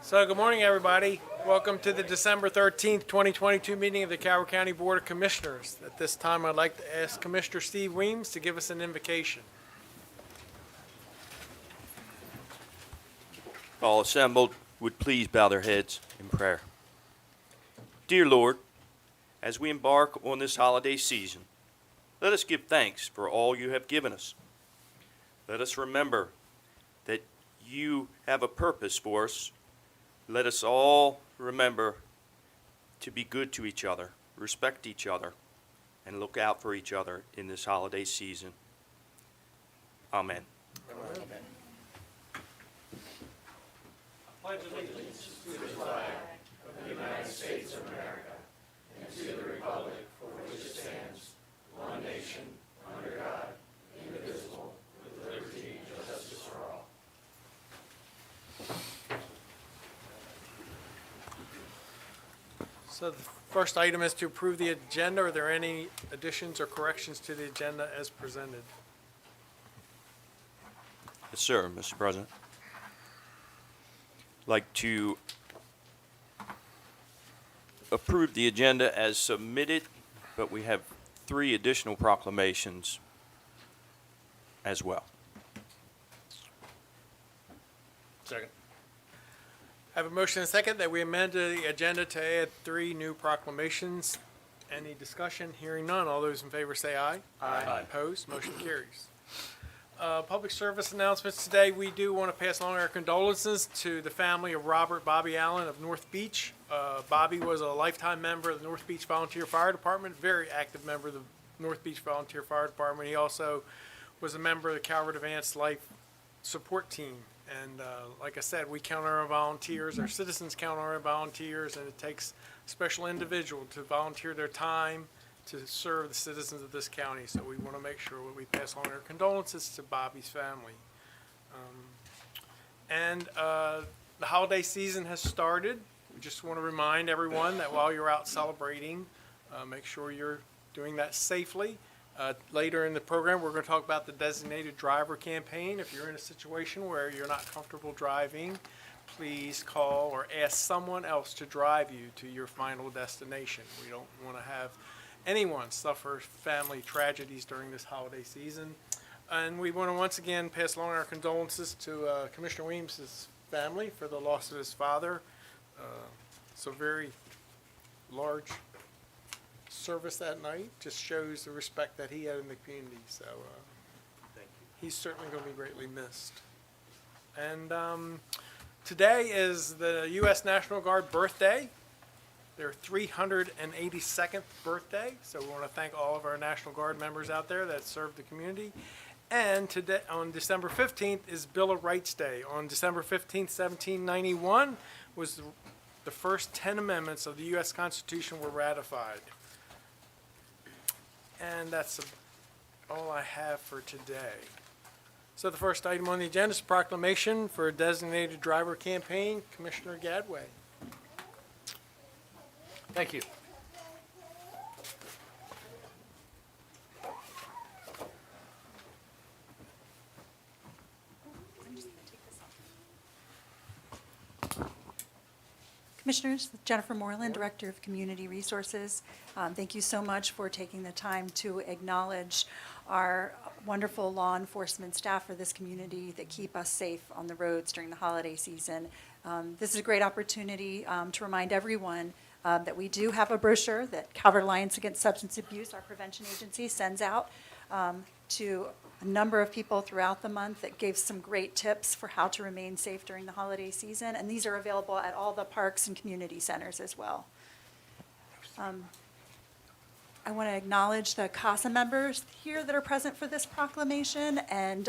So good morning, everybody. Welcome to the December 13th, 2022 meeting of the Calvert County Board of Commissioners. At this time, I'd like to ask Commissioner Steve Weems to give us an invocation. All assembled would please bow their heads in prayer. Dear Lord, as we embark on this holiday season, let us give thanks for all you have given us. Let us remember that you have a purpose for us. Let us all remember to be good to each other, respect each other, and look out for each other in this holiday season. Amen. Amen. Pledge allegiance to the flag of the United States of America and to the republic for which it stands, one nation, under God, indivisible, with liberty and justice for all. So the first item is to approve the agenda. Are there any additions or corrections to the agenda as presented? Yes, sir, Mr. President. Like to approve the agenda as submitted, but we have 3 additional proclamations as well. Second. I have a motion and a second that we amend the agenda to add 3 new proclamations. Any discussion? Hearing none. All those in favor say aye. Aye. Opposed? Motion carries. Public service announcements today. We do want to pass along our condolences to the family of Robert Bobby Allen of North Beach. Bobby was a lifetime member of the North Beach Volunteer Fire Department, very active member of the North Beach Volunteer Fire Department. He also was a member of the Calvert Advanced Life Support Team. And like I said, we count on our volunteers, our citizens count on our volunteers, and it takes a special individual to volunteer their time to serve the citizens of this county. So we want to make sure that we pass along our condolences to Bobby's family. The holiday season has started. We just want to remind everyone that while you're out celebrating, make sure you're doing that safely. Later in the program, we're going to talk about the designated driver campaign. If you're in a situation where you're not comfortable driving, please call or ask someone else to drive you to your final destination. We don't want to have anyone suffer family tragedies during this holiday season. And we want to once again pass along our condolences to Commissioner Weems' family for the loss of his father. It's a very large service that night. Just shows the respect that he had in the community. So he's certainly going to be greatly missed. And today is the U.S. National Guard birthday, their 382nd birthday. So we want to thank all of our National Guard members out there that serve the community. And today, on December 15th, is Bill of Rights Day. On December 15th, 1791, was the first 10 amendments of the U.S. Constitution were ratified. And that's all I have for today. So the first item on the agenda is a proclamation for a designated driver campaign. Commissioner Gadway. Thank you. Commissioners, Jennifer Moreland, Director of Community Resources. Thank you so much for taking the time to acknowledge our wonderful law enforcement staff for this community that keep us safe on the roads during the holiday season. This is a great opportunity to remind everyone that we do have a brochure that Calvert Alliance Against Substance Abuse, our prevention agency, sends out to a number of people throughout the month that gave some great tips for how to remain safe during the holiday season. And these are available at all the parks and community centers as well. I want to acknowledge the CASA members here that are present for this proclamation, and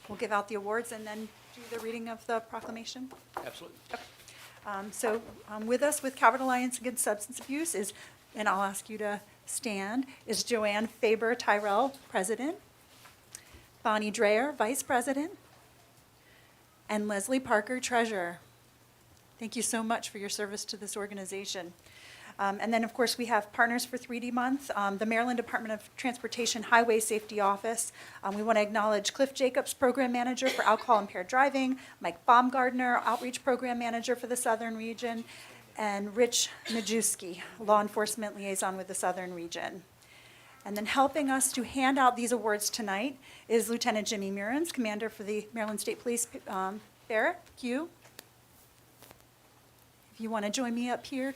we'll give out the awards and then do the reading of the proclamation. Absolutely. So with us with Calvert Alliance Against Substance Abuse is, and I'll ask you to stand, is Joanne Faber-Tyrell, President, Bonnie Dreyer, Vice President, and Leslie Parker, Treasurer. Thank you so much for your service to this organization. And then, of course, we have Partners for 3D Month, the Maryland Department of Transportation Highway Safety Office. We want to acknowledge Cliff Jacobs, Program Manager for Alcohol Impaired Driving, Mike Baumgardner, Outreach Program Manager for the Southern Region, and Rich Majewski, Law Enforcement Liaison with the Southern Region. And then helping us to hand out these awards tonight is Lieutenant Jimmy Murins, Commander for the Maryland State Police Barrack, Q. If you want to join me up here,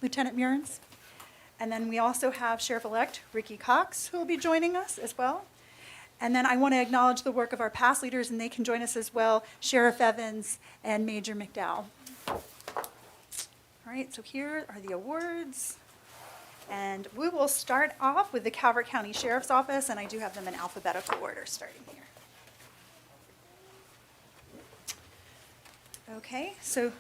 Lieutenant Murins. And then we also have Sheriff-elect Ricky Cox, who will be joining us as well. And then I want to acknowledge the work of our past leaders, and they can join us as well, Sheriff Evans and Major McDowell. All right, so here are the awards. And we will start off with the Calvert County Sheriff's Office, and I do have them in alphabetical order starting here. Okay, so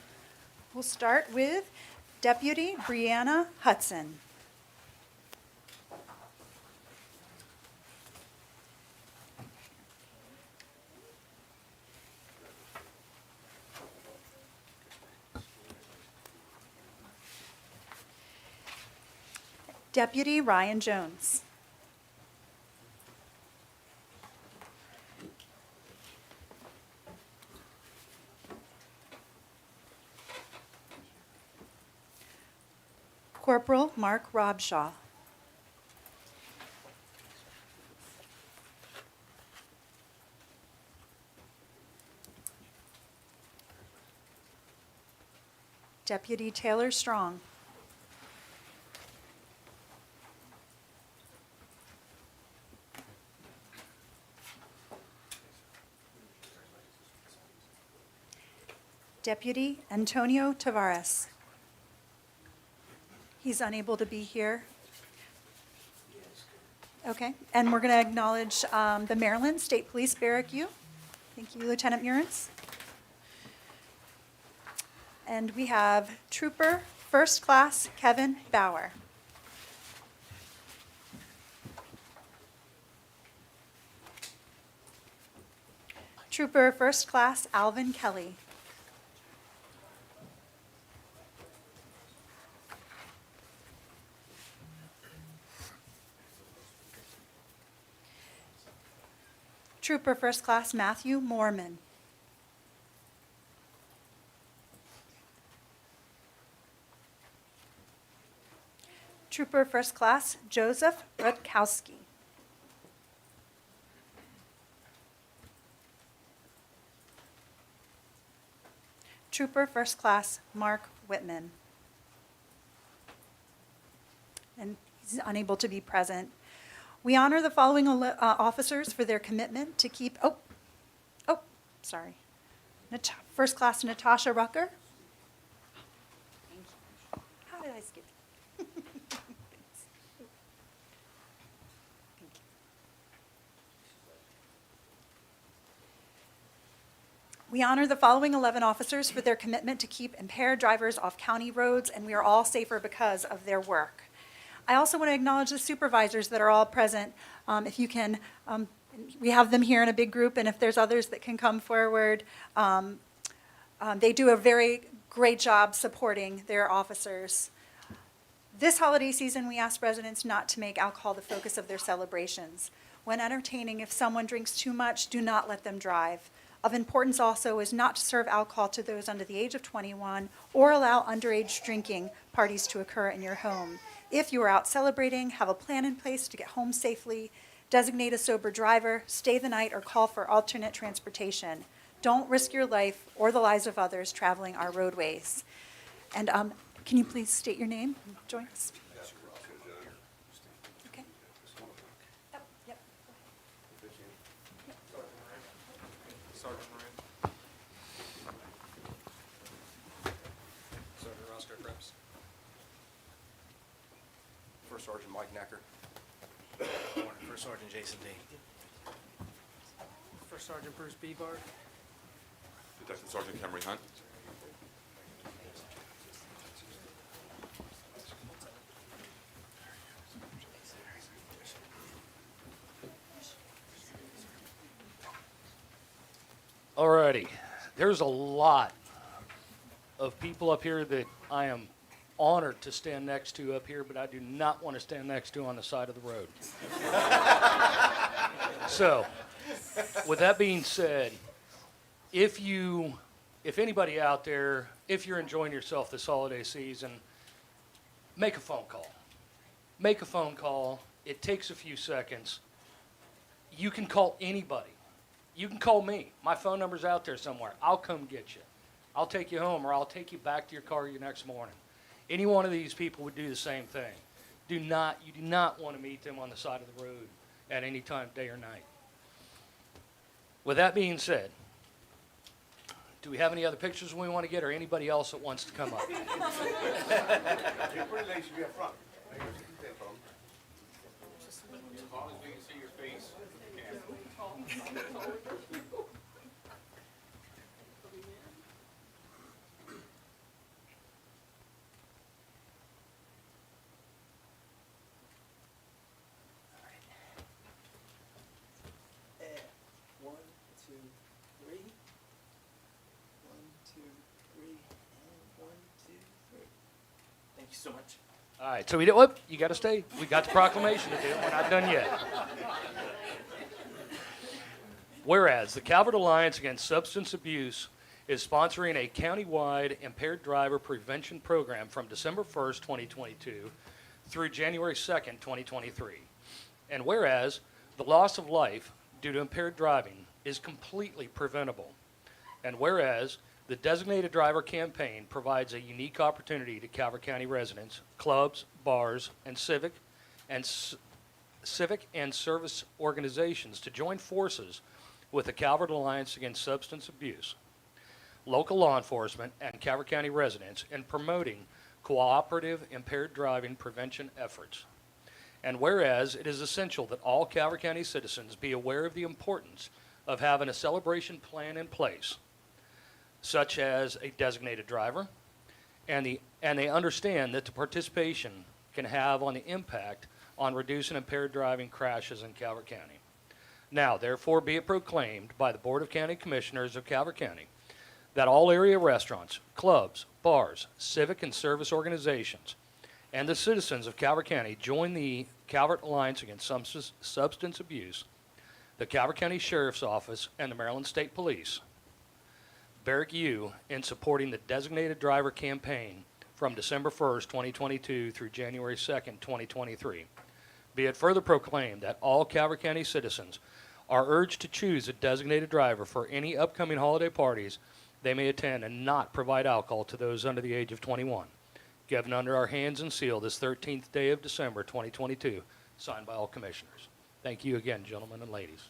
we'll start with Deputy Brianna Hudson. Deputy Ryan Jones. Corporal Mark Robshaw. Deputy Taylor Strong. Deputy Antonio Tavares. He's unable to be here. Okay, and we're going to acknowledge the Maryland State Police Barrack U. Thank you, Lieutenant Murins. And we have Trooper First Class Kevin Bauer. Trooper First Class Alvin Kelly. Trooper First Class Matthew Moorman. Trooper First Class Joseph Rutkowski. Trooper First Class Mark Whitman. And he's unable to be present. We honor the following officers for their commitment to keep, First Class Natasha Rucker. Thank you. How did I skip? Thank you. We honor the following 11 officers for their commitment to keep impaired drivers off county roads, and we are all safer because of their work. I also want to acknowledge the supervisors that are all present. If you can, we have them here in a big group, and if there's others that can come forward, they do a very great job supporting their officers. This holiday season, we ask residents not to make alcohol the focus of their celebrations. When entertaining, if someone drinks too much, do not let them drive. Of importance also is not to serve alcohol to those under the age of 21 or allow underage drinking parties to occur in your home. If you are out celebrating, have a plan in place to get home safely, designate a sober driver, stay the night, or call for alternate transportation. Don't risk your life or the lives of others traveling our roadways. And can you please state your name and join us? Okay. Yep. Sergeant Moran. Sergeant Roscoe Krebs. First Sergeant Mike Necker. First Sergeant Jason D. First Sergeant Bruce Beebart. Detective Sergeant Cameron Hunt. Alrighty, there's a lot of people up here that I am honored to stand next to up here, but I do not want to stand next to on the side of the road. So, with that being said, if anybody out there, if you're enjoying yourself this holiday season, make a phone call. Make a phone call. It takes a few seconds. You can call anybody. You can call me. My phone number's out there somewhere. I'll come get you. I'll take you home, or I'll take you back to your car the next morning. Any one of these people would do the same thing. You do not want to meet them on the side of the road at any time, day or night. With that being said, do we have any other pictures we want to get, or anybody else that wants to come up? You're pretty late, you be up front. As long as we can see your face. One, two, three. 1, 2, 3, and 1, 2, 3. Thank you so much. All right, so we did, whoop, you got to stay. We got the proclamation to do. We're not done yet. Whereas the Calvert Alliance Against Substance Abuse is sponsoring a countywide impaired driver prevention program from December 1st, 2022 through January 2nd, 2023. And whereas the loss of life due to impaired driving is completely preventable. And whereas the Designated Driver Campaign provides a unique opportunity to Calvert County residents, clubs, bars, and civic and service organizations to join forces with the Calvert Alliance Against Substance Abuse, local law enforcement, and Calvert County residents in promoting cooperative impaired driving prevention efforts. And whereas it is essential that all Calvert County citizens be aware of the importance of having a celebration plan in place, such as a designated driver, and they understand that the participation can have on the impact on reducing impaired driving crashes in Calvert County. Now, therefore, be it proclaimed by the Board of County Commissioners of Calvert County that all area restaurants, clubs, bars, civic and service organizations, and the citizens of Calvert County join the Calvert Alliance Against Substance Abuse, the Calvert County Sheriff's Office, and the Maryland State Police. Barrick U in supporting the Designated Driver Campaign from December 1st, 2022 through January 2nd, 2023. Be it further proclaimed that all Calvert County citizens are urged to choose a designated driver for any upcoming holiday parties they may attend and not provide alcohol to those under the age of 21. Given under our hands and sealed this 13th day of December 2022, signed by all commissioners. Thank you again, gentlemen and ladies.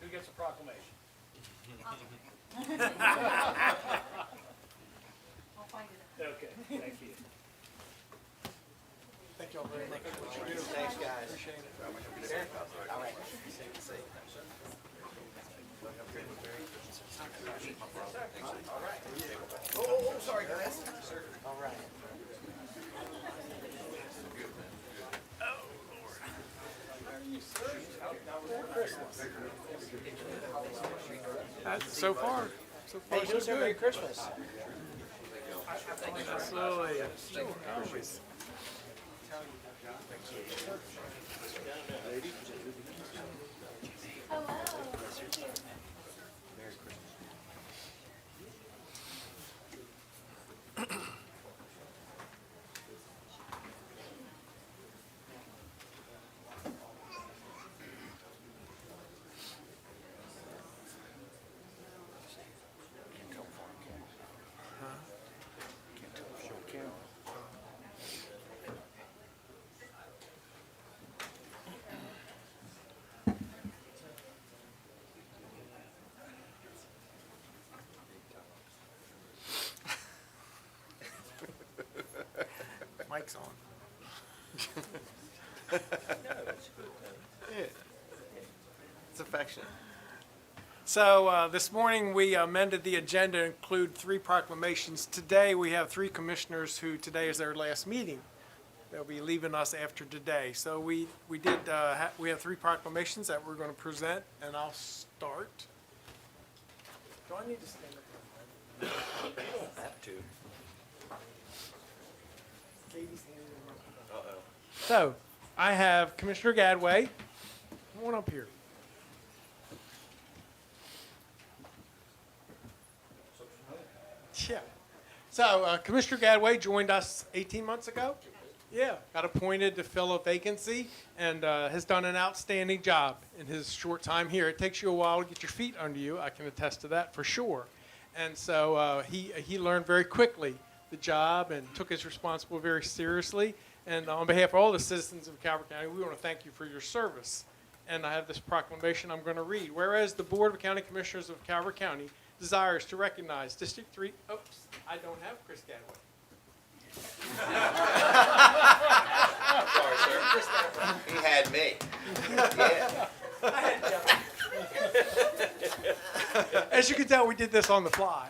Who gets a proclamation? I'll find it. Okay, thank you. Thank you all very much. Thanks, guys. Appreciate it. All right. Oh, sorry, guys. All right. So far, Hey, so Merry good. Christmas. Absolutely. Mic's on. It's affectionate. So this morning, we amended the agenda to include 3 proclamations. Today, we have 3 commissioners who today is their last meeting They'll be leaving us after today. So we have 3 proclamations that we're going to present, and I'll start. Do I need to stand up? Have to. So, I have Commissioner Gadway. Come on up here. Yeah. So, Commissioner Gadway joined us 18 months ago. Yeah, got appointed to fill a vacancy and has done an outstanding job in his short time here. It takes you a while to get your feet under you. I can attest to that for sure. And so he learned very quickly the job and took his responsibility very seriously. And on behalf of all the citizens of Calvert County, we want to thank you for your service. And I have this proclamation I'm going to read. Whereas the Board of County Commissioners of Calvert County desires to recognize District 3. Oops, I don't have Chris Gadway. Sorry, sir. He had me. Yeah. As you can tell, we did this on the fly.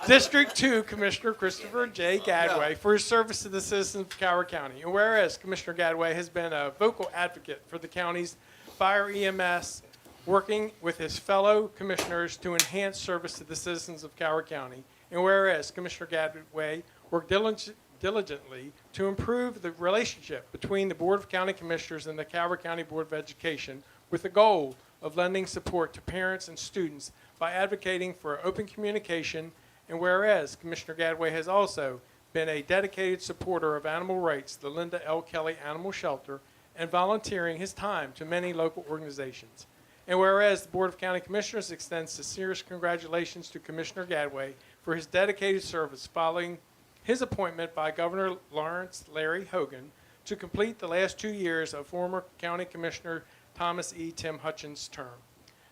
District 2 Commissioner Christopher J. Gadway for his service to the citizens of Calvert County. And whereas Commissioner Gadway has been a vocal advocate for the county's fire EMS, working with his fellow commissioners to enhance service to the citizens of Calvert County. And whereas Commissioner Gadway worked diligently to improve the relationship between the Board of County Commissioners and the Calvert County Board of Education with the goal of lending support to parents and students by advocating for open communication. And whereas Commissioner Gadway has also been a dedicated supporter of animal rights, the Linda L. Kelly Animal Shelter, and volunteering his time to many local organizations. And whereas the Board of County Commissioners extends sincerest congratulations to Commissioner Gadway for his dedicated service following his appointment by Governor Lawrence Larry Hogan to complete the last 2 years of former County Commissioner Thomas E. Tim Hutchins' term.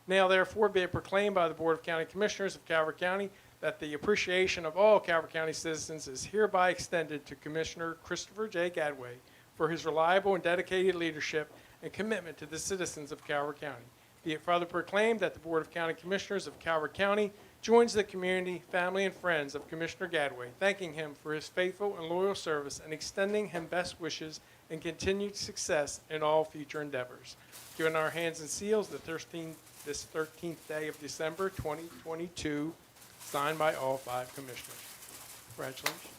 Now therefore be it proclaimed by the Board of County Commissioners of Calvert County that the appreciation of all Calvert County citizens is hereby extended to Commissioner Christopher J. Gadway for his reliable and dedicated leadership and commitment to the citizens of Calvert County. Be it further proclaimed that the Board of County Commissioners of Calvert County joins the community, family, and friends of Commissioner Gadway, thanking him for his faithful and loyal service and extending him best wishes and continued success in all future endeavors. Given our hands and seals this 13th day of December 2022, signed by all 5 commissioners. Congratulations.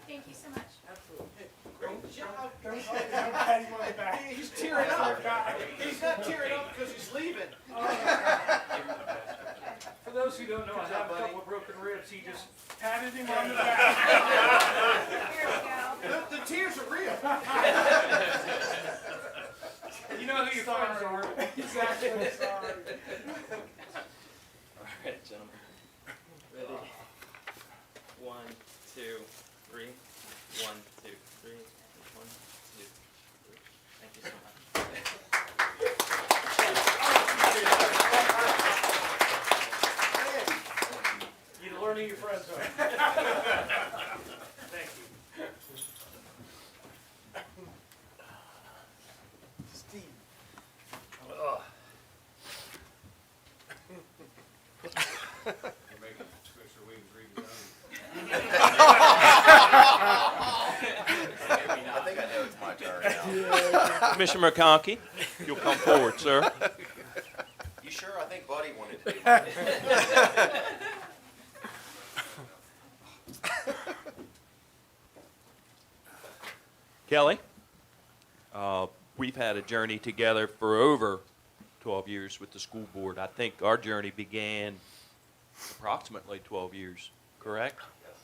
Thank you so much. He's tearing up. He's not tearing up because he's leaving. For those who don't know, I have a couple of broken ribs. He just Patted him on the back. Here we go. The tears are real. You know who your friends are. Exactly. Sorry. All right, gentlemen. Ready? 1, 2, 3. 1, 2, 3. 1, 2, 3. Thank you so much. You learn who your friends are. Thank you. Steve. You're making Commissioner Williams read his own. I think I know it's my turn now. Commissioner McConkey, you'll come forward, sir. You sure? I think Buddy wanted to do it. Kelly, we've had a journey together for over 12 years with the school board. I think our journey began approximately 12 years, correct? Yes.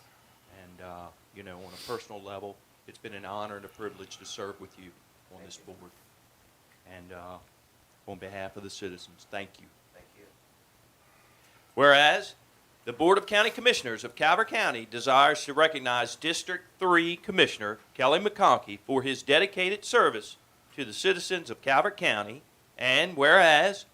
And, on a personal level, it's been an honor and a privilege to serve with you on this board. And on behalf of the citizens, thank you. Thank you. Whereas the Board of County Commissioners of Calvert County desires to recognize District 3 Commissioner Kelly McConkey for his dedicated service to the citizens of Calvert County, and whereas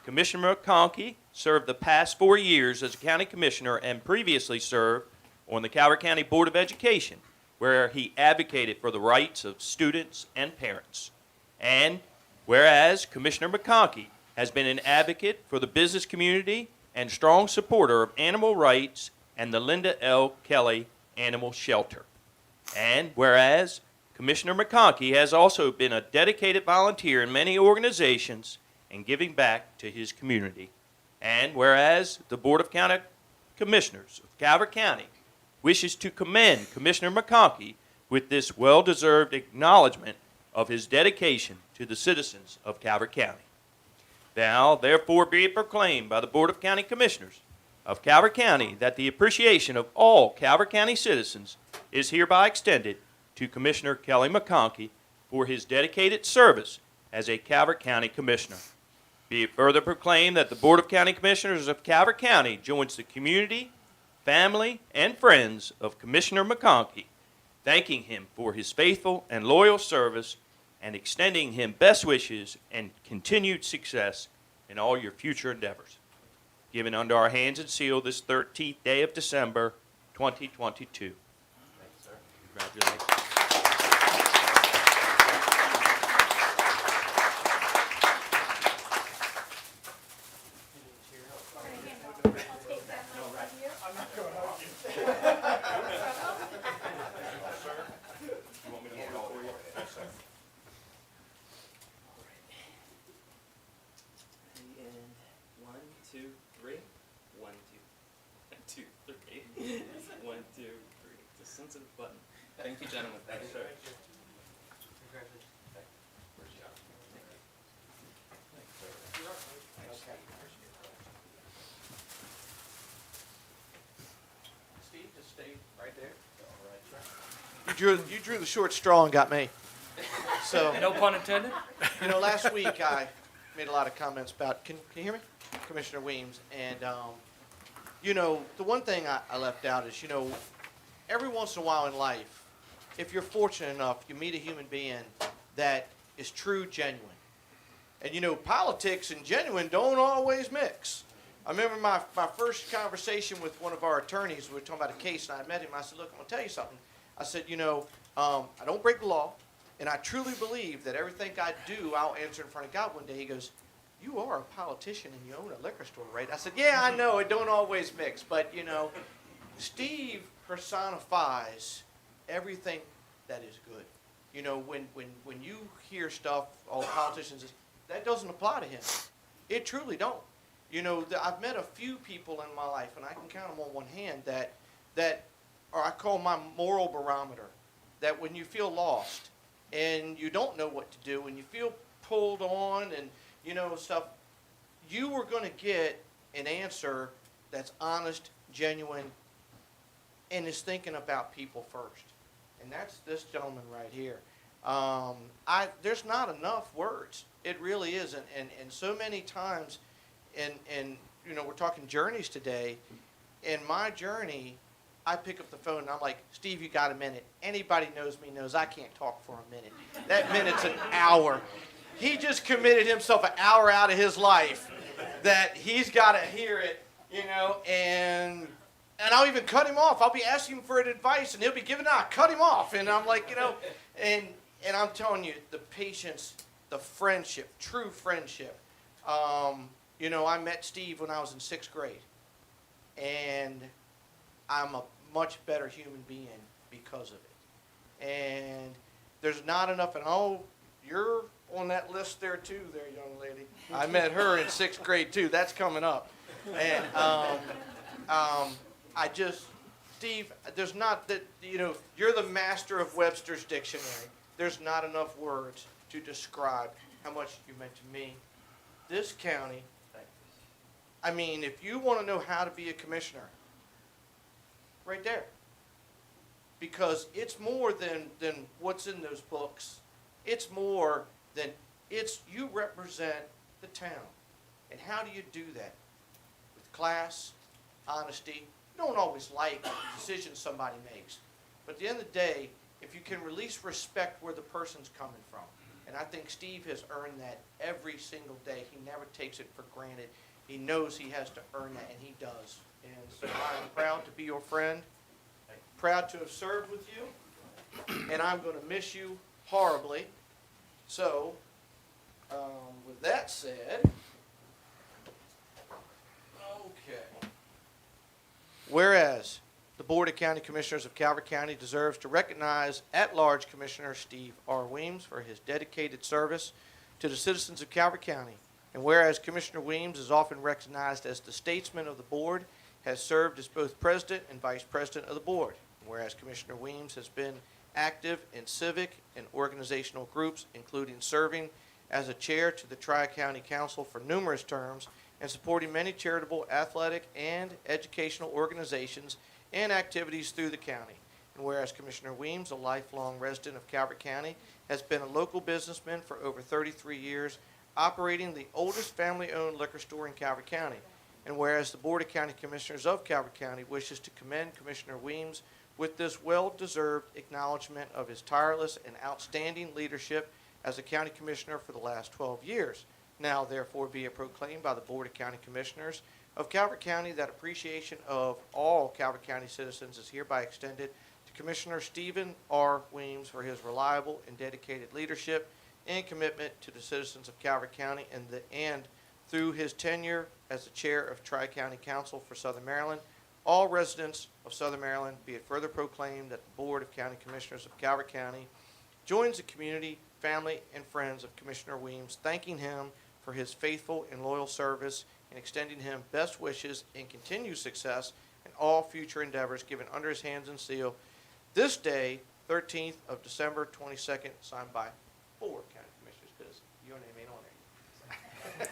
Commissioner McConkey served the past 4 years as a county commissioner and previously served on the Calvert County Board of Education, where he advocated for the rights of students and parents. And whereas Commissioner McConkey has been an advocate for the business community and strong supporter of animal rights and the Linda L. Kelly Animal Shelter. And whereas Commissioner McConkey has also been a dedicated volunteer in many organizations and giving back to his community. And whereas the Board of County Commissioners of Calvert County wishes to commend Commissioner McConkey with this well-deserved acknowledgement of his dedication to the citizens of Calvert County. Now, therefore, be it proclaimed by the Board of County Commissioners of Calvert County that the appreciation of all Calvert County citizens is hereby extended to Commissioner Kelly McConkey for his dedicated service as a Calvert County Commissioner. Be it further proclaimed that the Board of County Commissioners of Calvert County joins the community, family, and friends of Commissioner McConkey, thanking him for his faithful and loyal service and extending him best wishes and continued success in all your future endeavors. Given under our hands and sealed this 13th day of December, 2022. Thank you, sir. Congratulations. And 1, 2, 3. 1, 2, 2, 3. 1, 2, 3. It's a sensitive button. Thank you, gentlemen. Thank you, sir. Steve, just stay right there. You drew the short straw and got me. So, No pun intended? last week I made a lot of comments about, can you hear me? Commissioner Weems. And, the one thing I left out is, every once in a while in life, if you're fortunate enough, you meet a human being that is true, genuine. And, politics and genuine don't always mix. I remember my first conversation with one of our attorneys. We were talking about a case, and I met him. I said, look, I'm going to tell you something. I said, I don't break the law, and I truly believe that everything I do, I'll answer in front of God one day. He goes, you are a politician and you own a liquor store, right? I said, yeah, I know. It don't always mix. But, Steve personifies everything that is good. When you hear stuff, all politicians, that doesn't apply to him. It truly don't. I've met a few people in my life, and I can count them on one hand, that or I call my moral barometer, that when you feel lost and you don't know what to do and you feel pulled on and, stuff, you are going to get an answer that's honest, genuine, and is thinking about people first. And that's this gentleman right here. There's not enough words. It really isn't. And so many times, and we're talking journeys today. In my journey, I pick up the phone and I'm like, Steve, you got a minute? Anybody knows me knows I can't talk for a minute. That minute's an hour. He just committed himself an hour out of his life that he's got to hear it, and I'll even cut him off. I'll be asking him for advice and he'll be giving out. Cut him off. And I'm like, and I'm telling you, the patience, the friendship, true friendship. I met Steve when I was in 6th grade, and I'm a much better human being because of it. And there's not enough, and you're on that list there too, there, young lady. I met her in 6th grade too. That's coming up. And Steve, there's not that, you're the master of Webster's dictionary. There's not enough words to describe how much you meant to me. This county, if you want to know how to be a commissioner, right there. Because it's more than what's in those books. It's more than, you represent the town. And how do you do that? With class, honesty. You don't always like the decisions somebody makes. But at the end of the day, if you can release respect where the person's coming from. And I think Steve has earned that every single day. He never takes it for granted. He knows he has to earn that, and he does. And so I'm proud to be your friend, proud to have served with you, and I'm going to miss you horribly. So, with that said, Whereas the Board of County Commissioners of Calvert County deserves to recognize at-large Commissioner Steve R. Weems for his dedicated service to the citizens of Calvert County. And whereas Commissioner Weems is often recognized as the statesman of the board, has served as both president and vice president of the board. And whereas Commissioner Weems has been active in civic and organizational groups, including serving as a chair to the Tri-County Council for numerous terms and supporting many charitable, athletic, and educational organizations and activities through the county. And whereas Commissioner Weems, a lifelong resident of Calvert County, has been a local businessman for over 33 years, operating the oldest family-owned liquor store in Calvert County. And whereas the Board of County Commissioners of Calvert County wishes to commend Commissioner Weems with this well-deserved acknowledgement of his tireless and outstanding leadership as a county commissioner for the last 12 years. Now, therefore, be it proclaimed by the Board of County Commissioners of Calvert County that appreciation of all Calvert County citizens is hereby extended to Commissioner Stephen R. Weems for his reliable and dedicated leadership and commitment to the citizens of Calvert County, and through his tenure as the chair of Tri-County Council for Southern Maryland, all residents of Southern Maryland, be it further proclaimed that the Board of County Commissioners of Calvert County joins the community, family, and friends of Commissioner Weems, thanking him for his faithful and loyal service and extending him best wishes and continued success in all future endeavors given under his hands and seal this day, 13th of December 22nd, signed by 4 county commissioners, because your name ain't on there.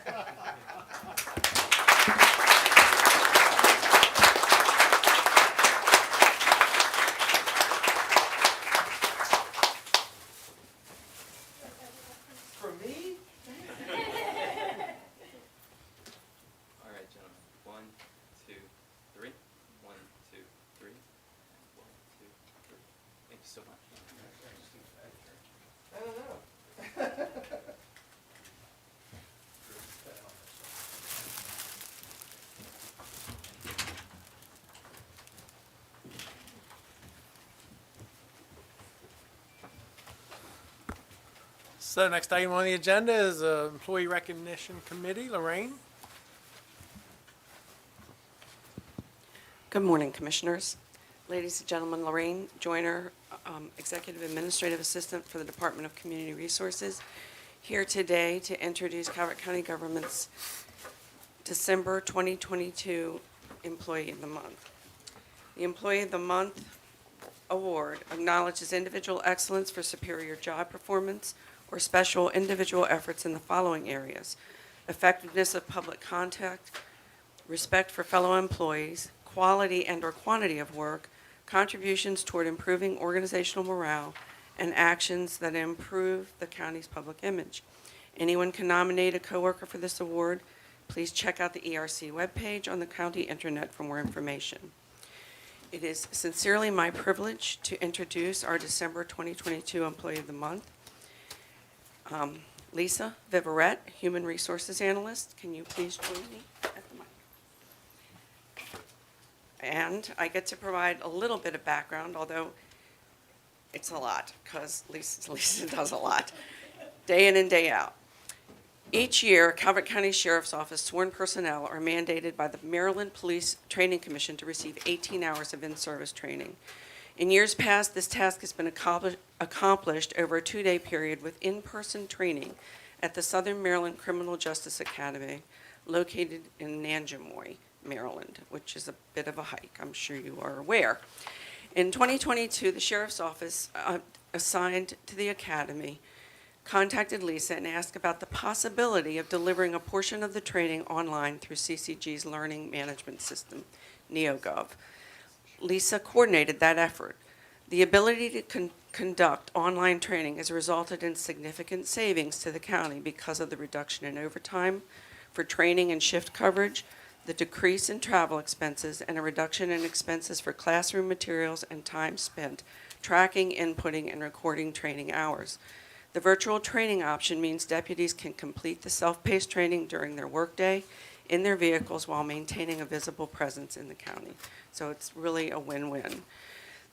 For me? All right, gentlemen. 1, 2, 3. 1, 2, 3. 1, 2, 3. Thank you so much. I don't know. So next item on the agenda is Employee Recognition Committee. Lorraine? Good morning, Commissioners. Ladies and gentlemen, Lorraine Joyner, Executive Administrative Assistant for the Department of Community Resources, here today to introduce Calvert County Government's December 2022 Employee of the Month. The Employee of the Month Award acknowledges individual excellence for superior job performance or special individual efforts in the following areas: effectiveness of public contact, respect for fellow employees, quality and/or quantity of work, contributions toward improving organizational morale, and actions that improve the county's public image. Anyone can nominate a coworker for this award. Please check out the ERC webpage on the county intranet for more information. It is sincerely my privilege to introduce our December 2022 Employee of the Month. Lisa Viverette, Human Resources Analyst. Can you please join me at the mic? And I get to provide a little bit of background, although it's a lot, because Lisa does a lot, day in and day out. Each year, Calvert County Sheriff's Office sworn personnel are mandated by the Maryland Police Training Commission to receive 18 hours of in-service training. In years past, this task has been accomplished over a 2-day period with in-person training at the Southern Maryland Criminal Justice Academy, located in Nanjemoy, Maryland, which is a bit of a hike, I'm sure you are aware. In 2022, the Sheriff's Office assigned to the Academy contacted Lisa and asked about the possibility of delivering a portion of the training online through CCG's learning management system, NeoGov. Lisa coordinated that effort. The ability to conduct online training has resulted in significant savings to the county because of the reduction in overtime for training and shift coverage, the decrease in travel expenses, and a reduction in expenses for classroom materials and time spent tracking, inputting, and recording training hours. The virtual training option means deputies can complete the self-paced training during their workday in their vehicles while maintaining a visible presence in the county. So it's really a win-win.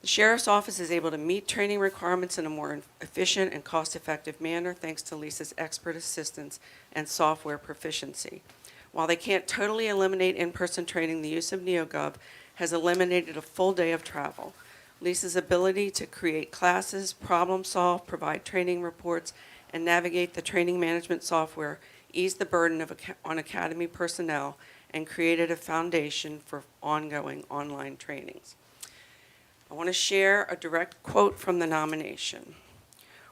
The Sheriff's Office is able to meet training requirements in a more efficient and cost-effective manner thanks to Lisa's expert assistance and software proficiency. While they can't totally eliminate in-person training, the use of NeoGov has eliminated a full day of travel. Lisa's ability to create classes, problem solve, provide training reports, and navigate the training management software eased the burden on Academy personnel and created a foundation for ongoing online trainings. I want to share a direct quote from the nomination.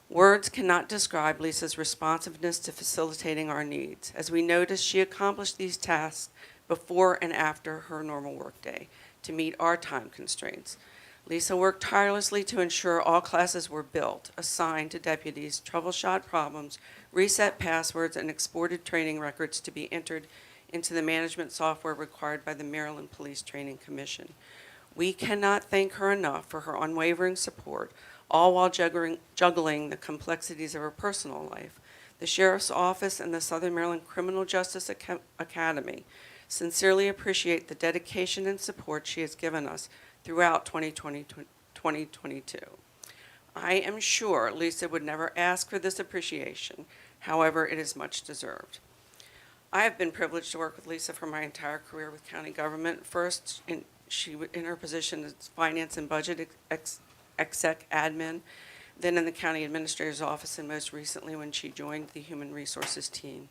Words cannot describe Lisa's responsiveness to facilitating our needs. As we noticed, she accomplished these tasks before and after her normal workday to meet our time constraints. Lisa worked tirelessly to ensure all classes were built, assigned to deputies, troubleshot problems, reset passwords, and exported training records to be entered into the management software required by the Maryland Police Training Commission. We cannot thank her enough for her unwavering support, all while juggling the complexities of her personal life. The Sheriff's Office and the Southern Maryland Criminal Justice Academy sincerely appreciate the dedication and support she has given us throughout 2022. I am sure Lisa would never ask for this appreciation. However, it is much deserved. I have been privileged to work with Lisa for my entire career with county government. First, in her position as finance and budget exec admin, then in the county administrator's office, and most recently when she joined the human resources team.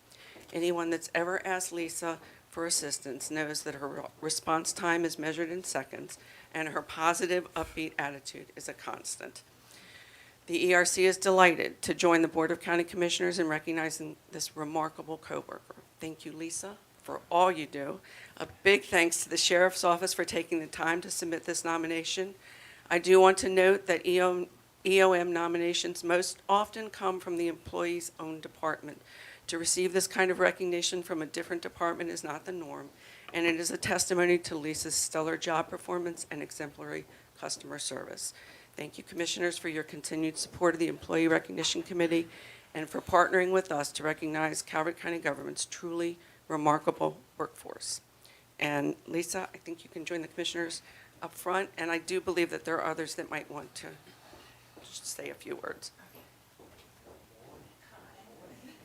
Anyone that's ever asked Lisa for assistance knows that her response time is measured in seconds, and her positive, upbeat attitude is a constant. The ERC is delighted to join the Board of County Commissioners in recognizing this remarkable coworker. Thank you, Lisa, for all you do. A big thanks to the Sheriff's Office for taking the time to submit this nomination. I do want to note that EOM nominations most often come from the employee's own department. To receive this kind of recognition from a different department is not the norm, and it is a testimony to Lisa's stellar job performance and exemplary customer service. Thank you, Commissioners, for your continued support of the Employee Recognition Committee and for partnering with us to recognize Calvert County government's truly remarkable workforce. And Lisa, I think you can join the Commissioners up front, and I do believe that there are others that might want to just say a few words.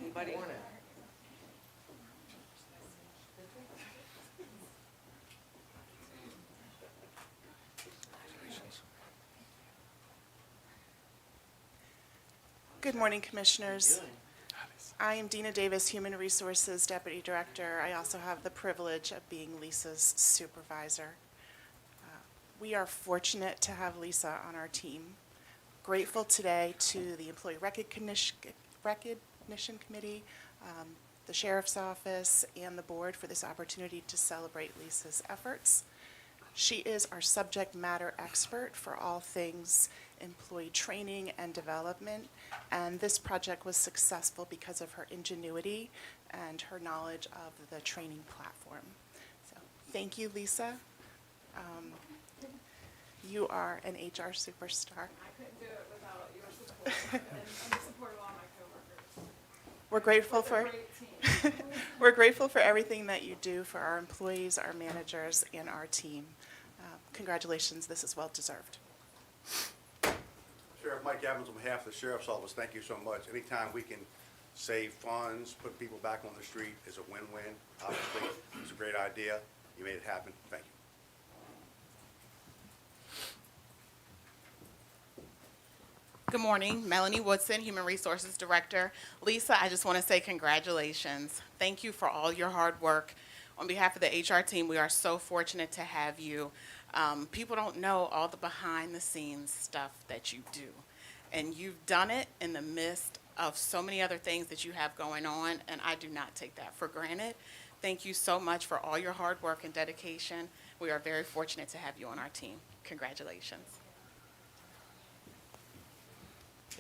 Anybody? Good morning, Commissioners. I am Dina Davis, Human Resources Deputy Director. I also have the privilege of being Lisa's supervisor. We are fortunate to have Lisa on our team. Grateful today to the Employee Recognition Committee, the Sheriff's Office, and the Board for this opportunity to celebrate Lisa's efforts. She is our subject matter expert for all things employee training and development, and this project was successful because of her ingenuity and her knowledge of the training platform. So, thank you, Lisa. You are an HR superstar. I couldn't do it without your support and the support of all my coworkers. We're grateful It's a for great team. we're grateful for everything that you do for our employees, our managers, and our team. Congratulations, this is well deserved. Sheriff Mike Evans, on behalf of the Sheriff's Office, thank you so much. Anytime we can save funds, put people back on the street is a win-win. Obviously, it's a great idea. You made it happen. Thank you. Good morning, Melanie Woodson, Human Resources Director. Lisa, I just want to say congratulations. Thank you for all your hard work. On behalf of the HR team, we are so fortunate to have you. People don't know all the behind-the-scenes stuff that you do. And you've done it in the midst of so many other things that you have going on, and I do not take that for granted. Thank you so much for all your hard work and dedication. We are very fortunate to have you on our team. Congratulations.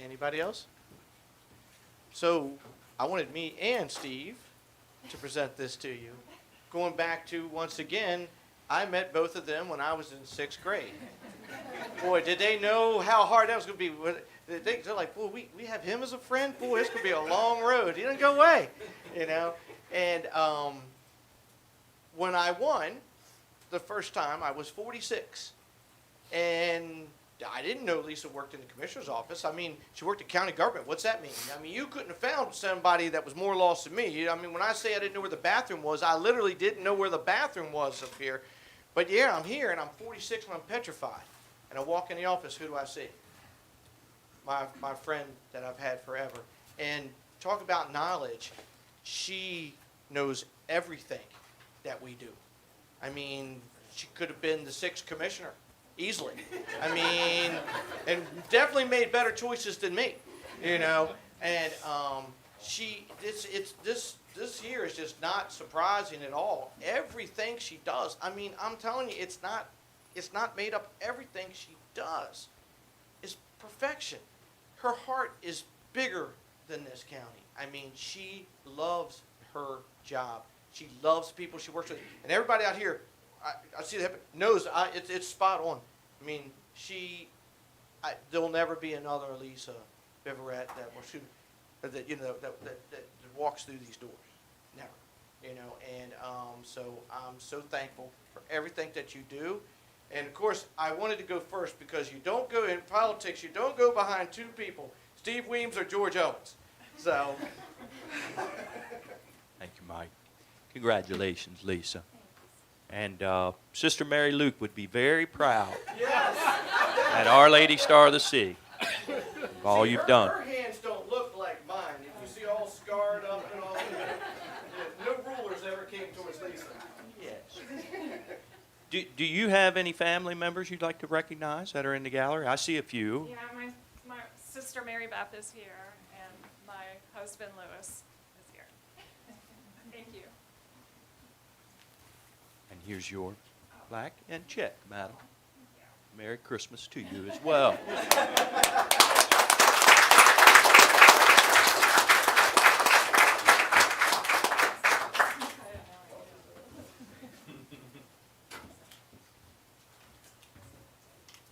Anybody else? So I wanted me and Steve to present this to you. Going back to, once again, I met both of them when I was in 6th grade. Boy, did they know how hard that was going to be. They're like, boy, we have him as a friend? Boy, it's going to be a long road. He didn't go away, you know. And when I won the first time, I was 46. And I didn't know Lisa worked in the commissioner's office. I mean, she worked in county government. What's that mean? I mean, you couldn't have found somebody that was more lost than me. I mean, when I say I didn't know where the bathroom was, I literally didn't know where the bathroom was up here. But yeah, I'm here and I'm 46 and I'm petrified. And I walk in the office, who do I see? My friend that I've had forever. And talk about knowledge. She knows everything that we do. I mean, she could have been the 6th commissioner, easily. I mean, and definitely made better choices than me, you know. And this here is just not surprising at all. Everything she does, I mean, I'm telling you, it's not made up. Everything she does is perfection. Her heart is bigger than this county. I mean, she loves her job. She loves people she works with. And everybody out here, I see that, knows it's spot on. I mean, there'll never be another Lisa Biverette that will shoot, that walks through these doors. Never. You know, and so I'm so thankful for everything that you do. And of course, I wanted to go first because you don't go in politics, you don't go behind 2 people, Steve Weems or George Owens. So. Thank you, Mike. Congratulations, Lisa. And Sister Mary Luke would be very proud at Our Lady Star of the Sea of all you've done. Her hands don't look like mine. You see all scarred up and all. No rulers ever came towards Lisa. Yes. Do you have any family members you'd like to recognize that are in the gallery? I see a few. Yeah, my sister Mary Beth is here, and my husband Louis is here. Thank you. And here's your plaque and check, madam. Merry Christmas to you as well.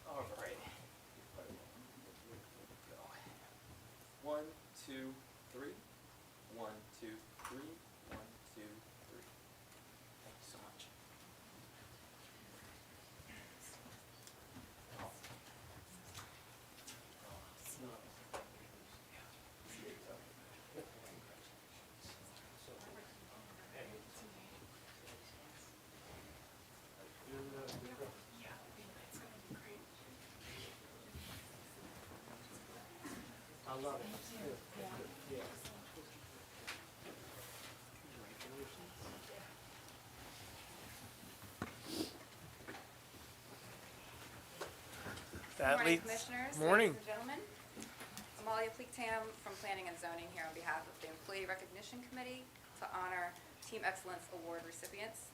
All right. 1, 2, 3. 1, 2, 3. 1, 2, 3. Thank you so much. I love it. That Morning, leads- Commissioners, Morning. ladies and gentlemen. Amalia Pleektam from Planning and Zoning here on behalf of the Employee Recognition Committee to honor Team Excellence Award recipients.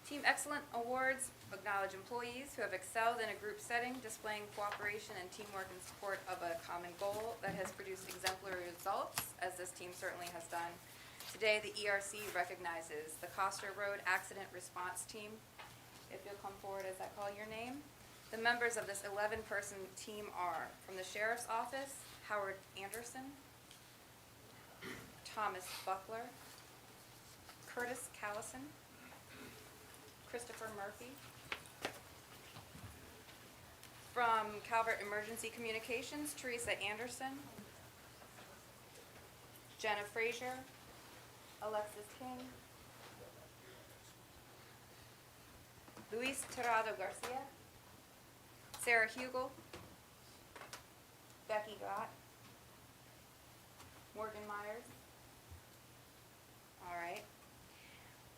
Team Excellent Awards acknowledge employees who have excelled in a group setting, displaying cooperation and teamwork in support of a common goal that has produced exemplary results, as this team certainly has done. Today, the ERC recognizes the Coster Road Accident Response Team. If you'll come forward as I call your name. The members of this 11-person team are, from the Sheriff's Office, Howard Anderson, Thomas Buckler, Curtis Callison, Christopher Murphy. From Calvert Emergency Communications, Teresa Anderson, Jenna Frazier, Alexis King, Luis Tirado Garcia, Sarah Hugel, Becky Gott, Morgan Myers. All right.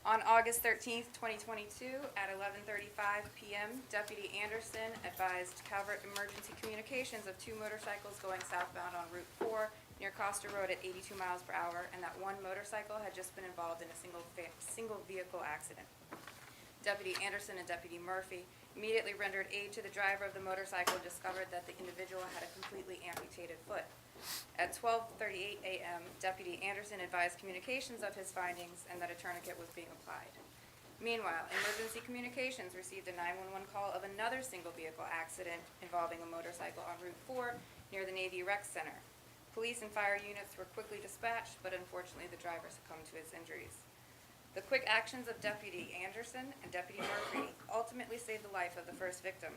On August 13th, 2022, at 11:35 p.m., Deputy Anderson advised Calvert Emergency Communications of 2 motorcycles going southbound on Route 4 near Coster Road at 82 miles per hour, and that 1 motorcycle had just been involved in a single vehicle accident. Deputy Anderson and Deputy Murphy immediately rendered aid to the driver of the motorcycle and discovered that the individual had a completely amputated foot. At 12:38 a.m., Deputy Anderson advised communications of his findings and that a tourniquet was being applied. Meanwhile, Emergency Communications received a 911 call of another single vehicle accident involving a motorcycle on Route 4 near the Navy Rec Center. Police and fire units were quickly dispatched, but unfortunately the driver succumbed to his injuries. The quick actions of Deputy Anderson and Deputy Murphy ultimately saved the life of the first victim.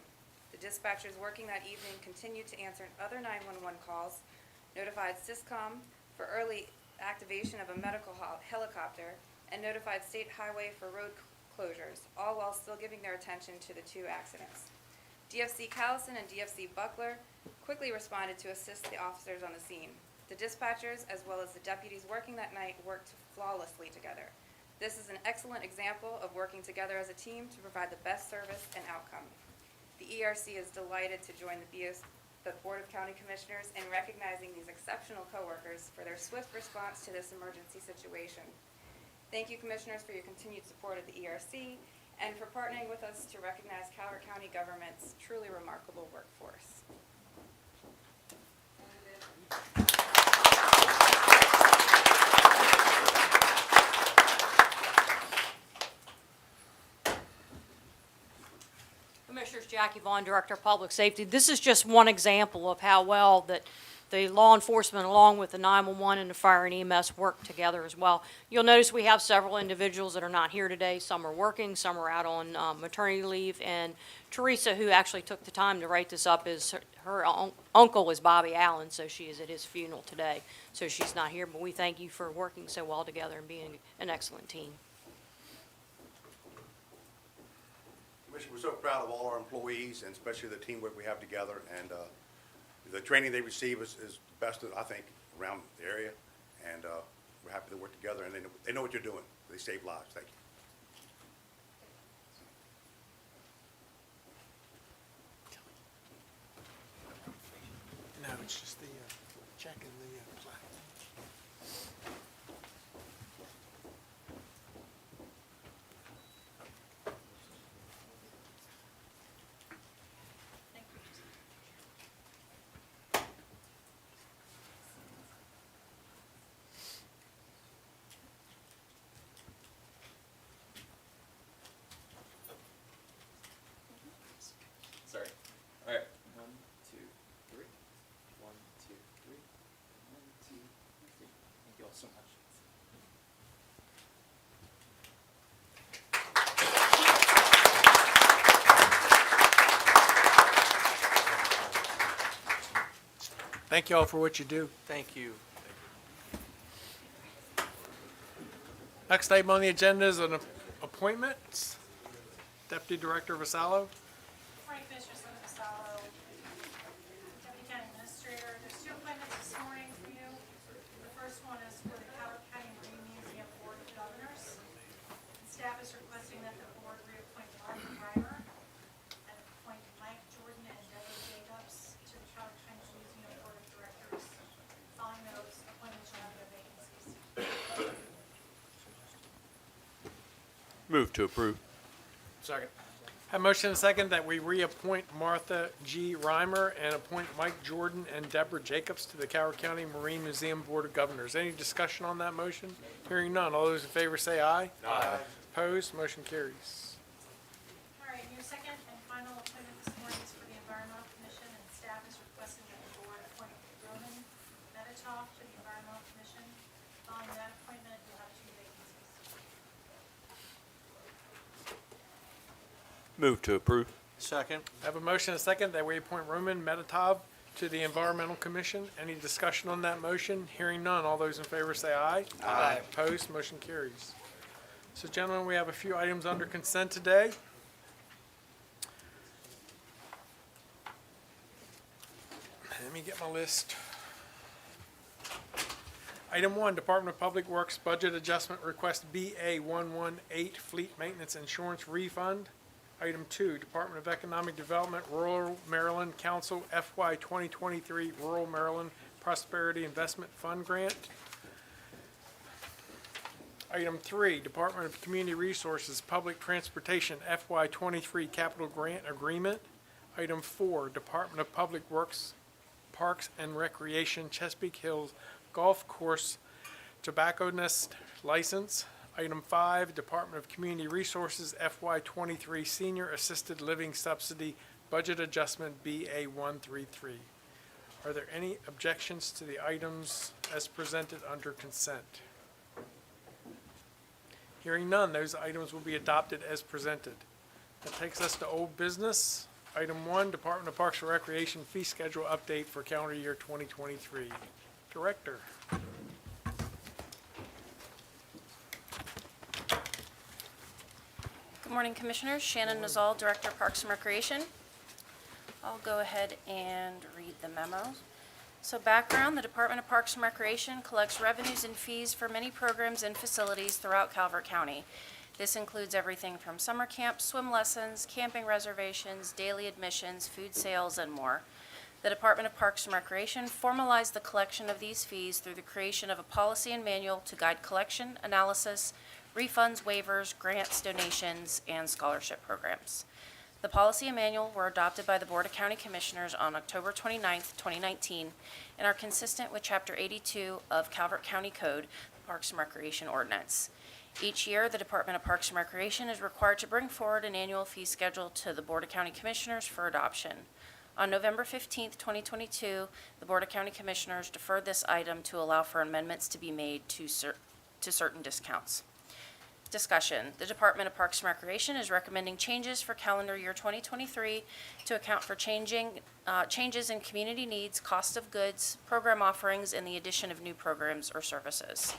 The dispatchers working that evening continued to answer other 911 calls, notified SYSCOM for early activation of a medical helicopter, and notified State Highway for road closures, all while still giving their attention to the two accidents. DFC Callison and DFC Buckler quickly responded to assist the officers on the scene. The dispatchers, as well as the deputies working that night, worked flawlessly together. This is an excellent example of working together as a team to provide the best service and outcome. The ERC is delighted to join the Board of County Commissioners in recognizing these exceptional coworkers for their swift response to this emergency situation. Thank you, Commissioners, for your continued support of the ERC and for partnering with us to recognize Calvert County government's truly remarkable workforce. Commissioners, Jackie Vaughn, Director of Public Safety. This is just one example of how well that the law enforcement, along with the 911 and the fire and EMS, work together as well. You'll notice we have several individuals that are not here today. Some are working, some are out on maternity leave, and Teresa, who actually took the time to write this up, is her uncle is Bobby Allen, so she is at his funeral today. So she's not here, but we thank you for working so well together and being an excellent team. Commissioner, we're so proud of all our employees and especially the teamwork we have together, and the training they receive is the best, I think, around the area, and we're happy to work together, and they know what you're doing. They save lives. Thank you. No, it's just the check and the plaque. Sorry. All right. 1, 2, 3. 1, 2, 3. 1, 2, 3. Thank you all so much. Thank you all for what you do. Thank you. Next item on the agenda is an appointment. Deputy Director Vasallo. Frank Commissioners, Linda Vasallo, Deputy County Administrator. There's two appointments this morning for you. The first one is for the Calvert County Marine Museum Board of Governors. Staff is requesting that the board reappoint Martha Reimer and appoint Mike Jordan and Deborah Jacobs to the Calvert County Museum Board of Directors. Following those appointments, you'll have their vacancies. Move to approve. Second. Have a motion and a second that we reappoint Martha G. Reimer and appoint Mike Jordan and Deborah Jacobs to the Calvert County Marine Museum Board of Governors. Any discussion on that motion? Hearing none. All those in favor say aye. Aye. Opposed? Motion carries. All right, your second and final appointment this morning is for the Environmental Commission, and staff is requesting that the board appoint Roman Meditov to the Environmental Commission. Following that appointment, you'll have two vacancies. Move to approve. Second. Have a motion and a second that we appoint Roman Meditov to the Environmental Commission. Any discussion on that motion? Hearing none. All those in favor say aye. Aye. Opposed? Motion carries. So gentlemen, we have a few items under consent today. Let me get my list. Item 1, Department of Public Works Budget Adjustment Request BA 118 Fleet Maintenance Insurance Refund. Item 2, Department of Economic Development Rural Maryland Council FY 2023 Rural Maryland Prosperity Investment Fund Grant. Item 3, Department of Community Resources Public Transportation FY 23 Capital Grant Agreement. Item 4, Department of Public Works Parks and Recreation Chesapeake Hills Golf Course Tobacco Nest License. Item 5, Department of Community Resources FY 23 Senior Assisted Living Subsidy Budget Adjustment BA 133. Are there any objections to the items as presented under consent? Hearing none, those items will be adopted as presented. That takes us to old business. Item 1, Department of Parks and Recreation Fee Schedule Update for calendar year 2023. Director. Good morning, Commissioners. Shannon Nazal, Director of Parks and Recreation. I'll go ahead and read the memo. So background, the Department of Parks and Recreation collects revenues and fees for many programs and facilities throughout Calvert County. This includes everything from summer camps, swim lessons, camping reservations, daily admissions, food sales, and more. The Department of Parks and Recreation formalized the collection of these fees through the creation of a policy and manual to guide collection, analysis, refunds, waivers, grants, donations, and scholarship programs. The policy and manual were adopted by the Board of County Commissioners on October 29, 2019, and are consistent with Chapter 82 of Calvert County Code, the Parks and Recreation Ordinance. Each year, the Department of Parks and Recreation is required to bring forward an annual fee schedule to the Board of County Commissioners for adoption. On November 15, 2022, the Board of County Commissioners deferred this item to allow for amendments to be made to certain discounts. Discussion. The Department of Parks and Recreation is recommending changes for calendar year 2023 to account for changes in community needs, cost of goods, program offerings, and the addition of new programs or services.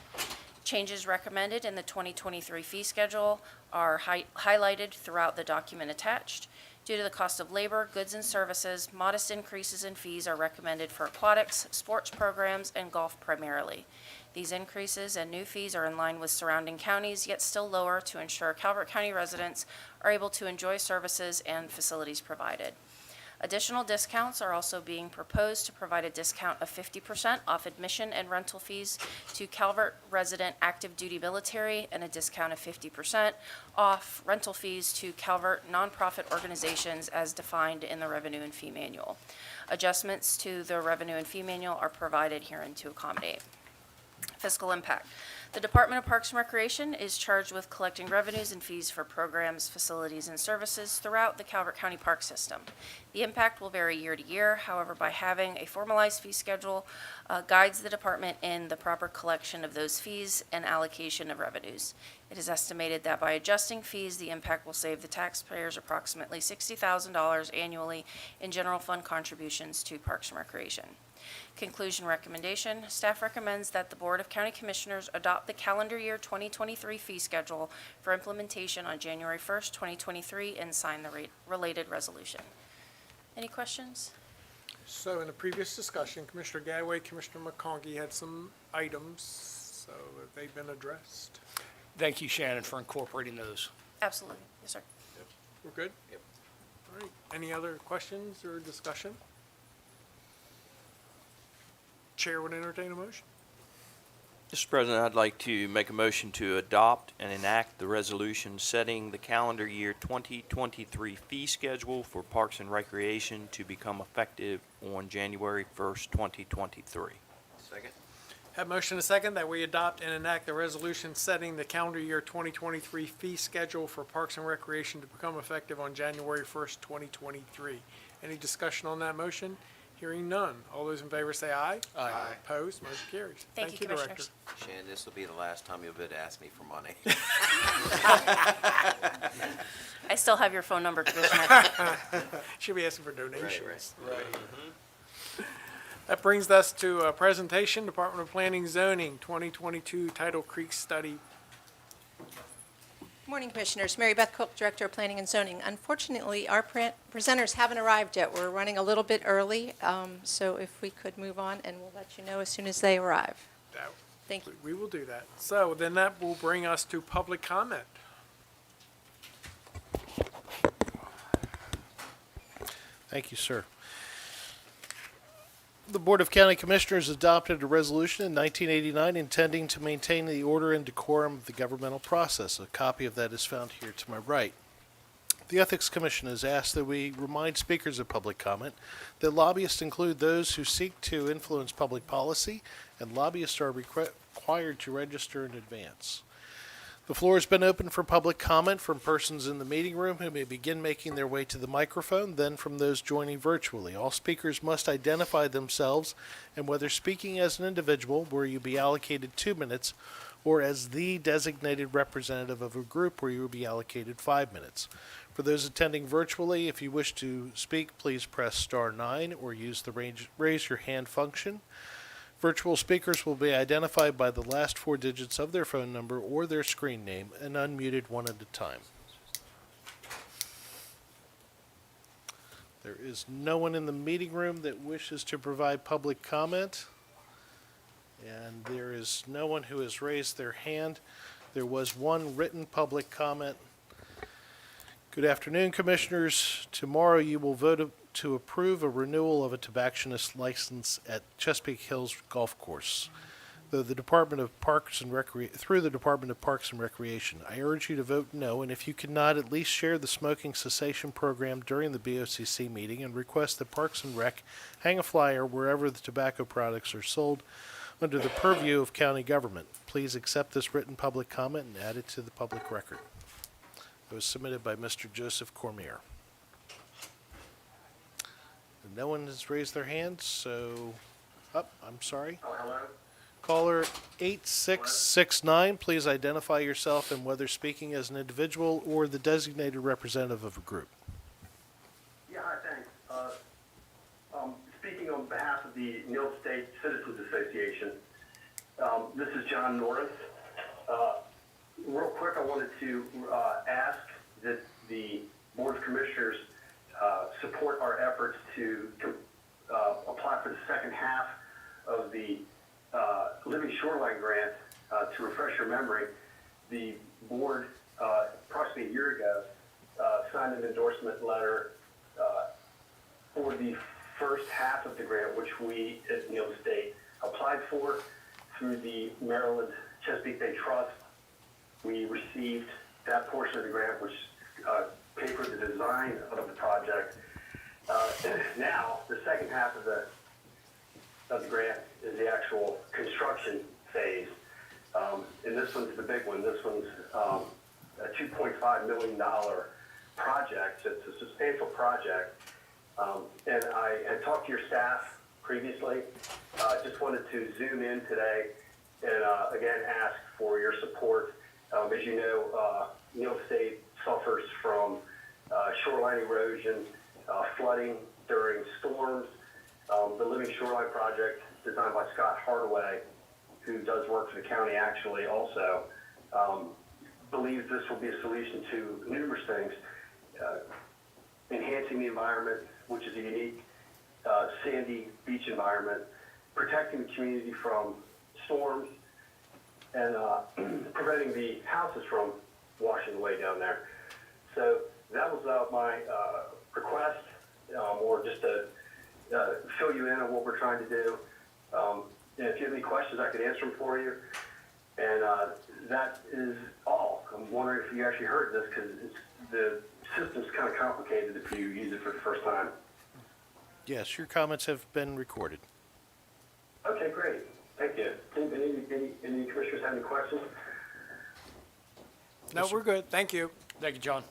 Changes recommended in the 2023 fee schedule are highlighted throughout the document attached. Due to the cost of labor, goods, and services, modest increases in fees are recommended for aquatics, sports programs, and golf primarily. These increases and new fees are in line with surrounding counties, yet still lower to ensure Calvert County residents are able to enjoy services and facilities provided. Additional discounts are also being proposed to provide a discount of 50% off admission and rental fees to Calvert resident active duty military and a discount of 50% off rental fees to Calvert nonprofit organizations as defined in the Revenue and Fee Manual. Adjustments to the Revenue and Fee Manual are provided herein to accommodate. Fiscal impact. The Department of Parks and Recreation is charged with collecting revenues and fees for programs, facilities, and services throughout the Calvert County Park System. The impact will vary year to year. However, by having a formalized fee schedule guides the department in the proper collection of those fees and allocation of revenues. It is estimated that by adjusting fees, the impact will save the taxpayers approximately $60,000 annually in general fund contributions to Parks and Recreation. Conclusion recommendation. Staff recommends that the Board of County Commissioners adopt the calendar year 2023 fee schedule for implementation on January 1st, 2023, and sign the related resolution. Any questions? So in the previous discussion, Commissioner Gadway, Commissioner McConkey had some items, so have they been addressed? Thank you, Shannon, for incorporating those. Absolutely. Yes, sir. We're good? Yep. All right. Any other questions or discussion? Chair would entertain a motion. Mr. President, I'd like to make a motion to adopt and enact the resolution setting the calendar year 2023 fee schedule for Parks and Recreation to become effective on January 1st, 2023. Second? Have motion and a second that we adopt and enact the resolution setting the calendar year 2023 fee schedule for Parks and Recreation to become effective on January 1st, 2023. Any discussion on that motion? Hearing none. All those in favor say aye. Aye. Opposed? Motion carries. Thank you, Director. Commissioners. Shannon, this will be the last time you'll be able to ask me for money. I still have your phone number, Commissioner. Should be asking for donations. Right. That brings us to a presentation, Department of Planning Zoning, 2022 Tidal Creek Study. Morning, Commissioners. Mary Beth Cook, Director of Planning and Zoning. Unfortunately, our presenters haven't arrived yet. We're running a little bit early, so if we could move on, and we'll let you know as soon as they arrive. Thank you. We will do that. So then that will bring us to public comment. Thank you, sir. The Board of County Commissioners adopted a resolution in 1989 intending to maintain the order and decorum of the governmental process. A copy of that is found here to my right. The Ethics Commission has asked that we remind speakers of public comment that lobbyists include those who seek to influence public policy, and lobbyists are required to register in advance. The floor has been open for public comment from persons in the meeting room who may begin making their way to the microphone, then from those joining virtually. All speakers must identify themselves and whether speaking as an individual, where you be allocated 2 minutes, or as the designated representative of a group where you will be allocated 5 minutes. For those attending virtually, if you wish to speak, please press star 9 or use the raise your hand function. Virtual speakers will be identified by the last 4 digits of their phone number or their screen name and unmuted one at a time. There is no one in the meeting room that wishes to provide public comment. And there is no one who has raised their hand. There was one written public comment. Good afternoon, Commissioners. Tomorrow you will vote to approve a renewal of a tobacconist license at Chesapeake Hills Golf Course through the Department of Parks and Recreation. I urge you to vote no, and if you cannot, at least share the smoking cessation program during the BOCC meeting and request that Parks and Rec hang a flyer wherever the tobacco products are sold under the purview of county government. Please accept this written public comment and add it to the public record. It was submitted by Mr. Joseph Cormier. No one has raised their hand, so, I'm sorry. Oh, hello? Caller 8669, please identify yourself and whether speaking as an individual or the designated representative of a group. Yeah, hi, thanks. Speaking on behalf of the Neal State Citizens Association, this is John Norris. Real quick, I wanted to ask that the Board of Commissioners support our efforts to apply for the second half of the Living Shoreline Grant. To refresh your memory, the board, approximately a year ago, signed an endorsement letter for the first half of the grant, which we at Neal State applied for through the Maryland Chesapeake Bay Trust. We received that portion of the grant, which paid for the design of the project. Now, the second half of the grant is the actual construction phase. And this one's the big one. This one's a $2.5 million project. It's a substantial project. And I had talked to your staff previously. Just wanted to zoom in today and again ask for your support. As you know, Neal State suffers from shoreline erosion, flooding during storms. The Living Shoreline Project, designed by Scott Hardaway, who does work for the county actually also, believes this will be a solution to numerous things. Enhancing the environment, which is a unique sandy beach environment, protecting the community from storms, and preventing the houses from washing away down there. So that was my request, or just to fill you in on what we're trying to do. And if you have any questions, I could answer them for you. And that is all. I'm wondering if you actually heard this, because the system's kind of complicated if you use it for the first time. Yes, your comments have been recorded. Okay, great. Thank you. Any commissioners have any questions? No, we're good. Thank you. Thank you, John.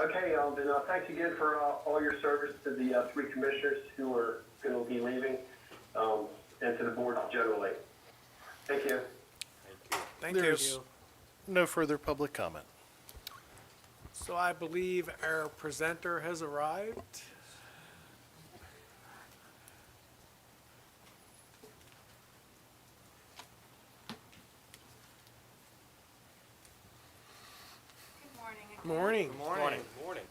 Okay, then thanks again for all your service to the three commissioners who are going to be leaving, and to the board generally. Thank you. Thank you. There's no further public comment. So I believe our presenter has arrived. Morning. Morning. Morning.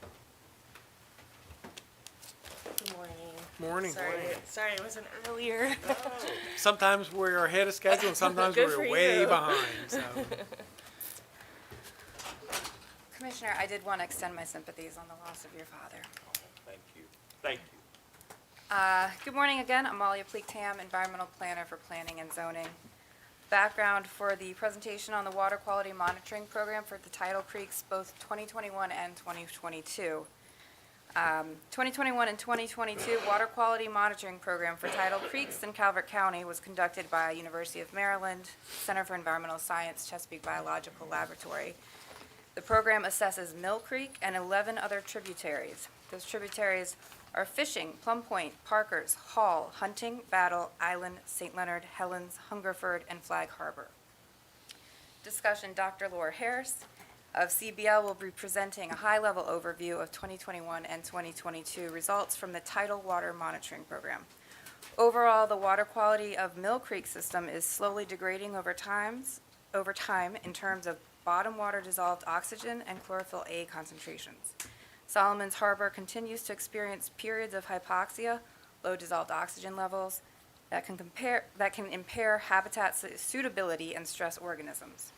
Good morning. Morning. Sorry I wasn't earlier. Sometimes we're ahead of schedule and sometimes Good we're for way you. behind, so. Commissioner, I did want to extend my sympathies on the loss of your father. Thank you. Thank you. Good morning again. Amalia Pleek-Tam, Environmental Planner for Planning and Zoning. Background for the presentation on the Water Quality Monitoring Program for the Tidal Creeks, both 2021 and 2022. 2021 and 2022 Water Quality Monitoring Program for Tidal Creeks in Calvert County was conducted by University of Maryland, Center for Environmental Science, Chesapeake Biological Laboratory. The program assesses Mill Creek and 11 other tributaries. Those tributaries are Fishing, Plum Point, Parkers, Hall, Hunting, Battle, Island, St. Leonard, Helens, Hungerford, and Flag Harbor. Discussion, Dr. Laura Harris of CBL will be presenting a high-level overview of 2021 and 2022 results from the Tidal Water Monitoring Program. Overall, the water quality of Mill Creek system is slowly degrading over time in terms of bottom water dissolved oxygen and chlorophyll A concentrations. Solomon's Harbor continues to experience periods of hypoxia, low dissolved oxygen levels, that can impair habitat suitability and stress organisms.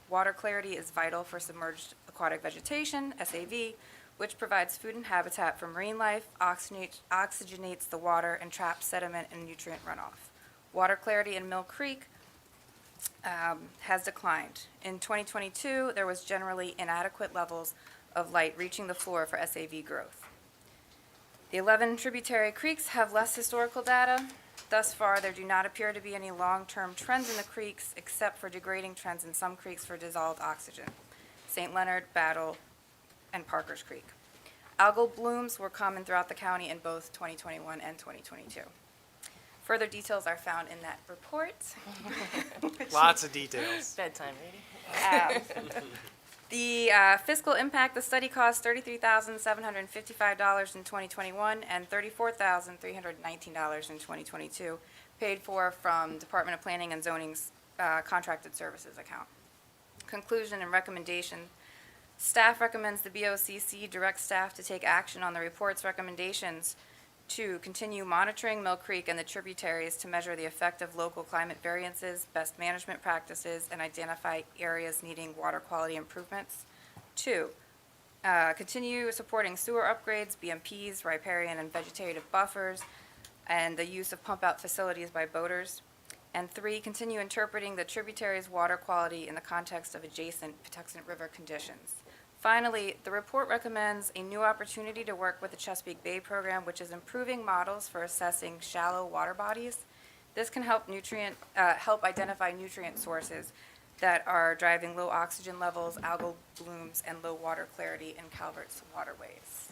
Water clarity is vital for submerged aquatic vegetation, SAV, which provides food and habitat for marine life, oxygenates the water, and traps sediment and nutrient runoff. Water clarity in Mill Creek has declined. In 2022, there was generally inadequate levels of light reaching the floor for SAV growth. The 11 tributary creeks have less historical data. Thus far, there do not appear to be any long-term trends in the creeks, except for degrading trends in some creeks for dissolved oxygen. St. Leonard, Battle, and Parker's Creek. Algal blooms were common throughout the county in both 2021 and 2022. Further details are found in that report. Lots of details. Bedtime reading. The fiscal impact, the study cost $33,755 in 2021 and $34,319 in 2022, paid for from Department of Planning and Zoning's contracted services account. Conclusion and recommendation. Staff recommends the BOCC direct staff to take action on the report's recommendations to continue monitoring Mill Creek and the tributaries to measure the effect of local climate variances, best management practices, and identify areas needing water quality improvements. 2, continue supporting sewer upgrades, BMPs, riparian and vegetative buffers, and the use of pump-out facilities by boaters. And 3, continue interpreting the tributaries' water quality in the context of adjacent Patuxent River conditions. Finally, the report recommends a new opportunity to work with the Chesapeake Bay program, which is improving models for assessing shallow water bodies. This can help identify nutrient sources that are driving low oxygen levels, algal blooms, and low water clarity in Calvert's waterways.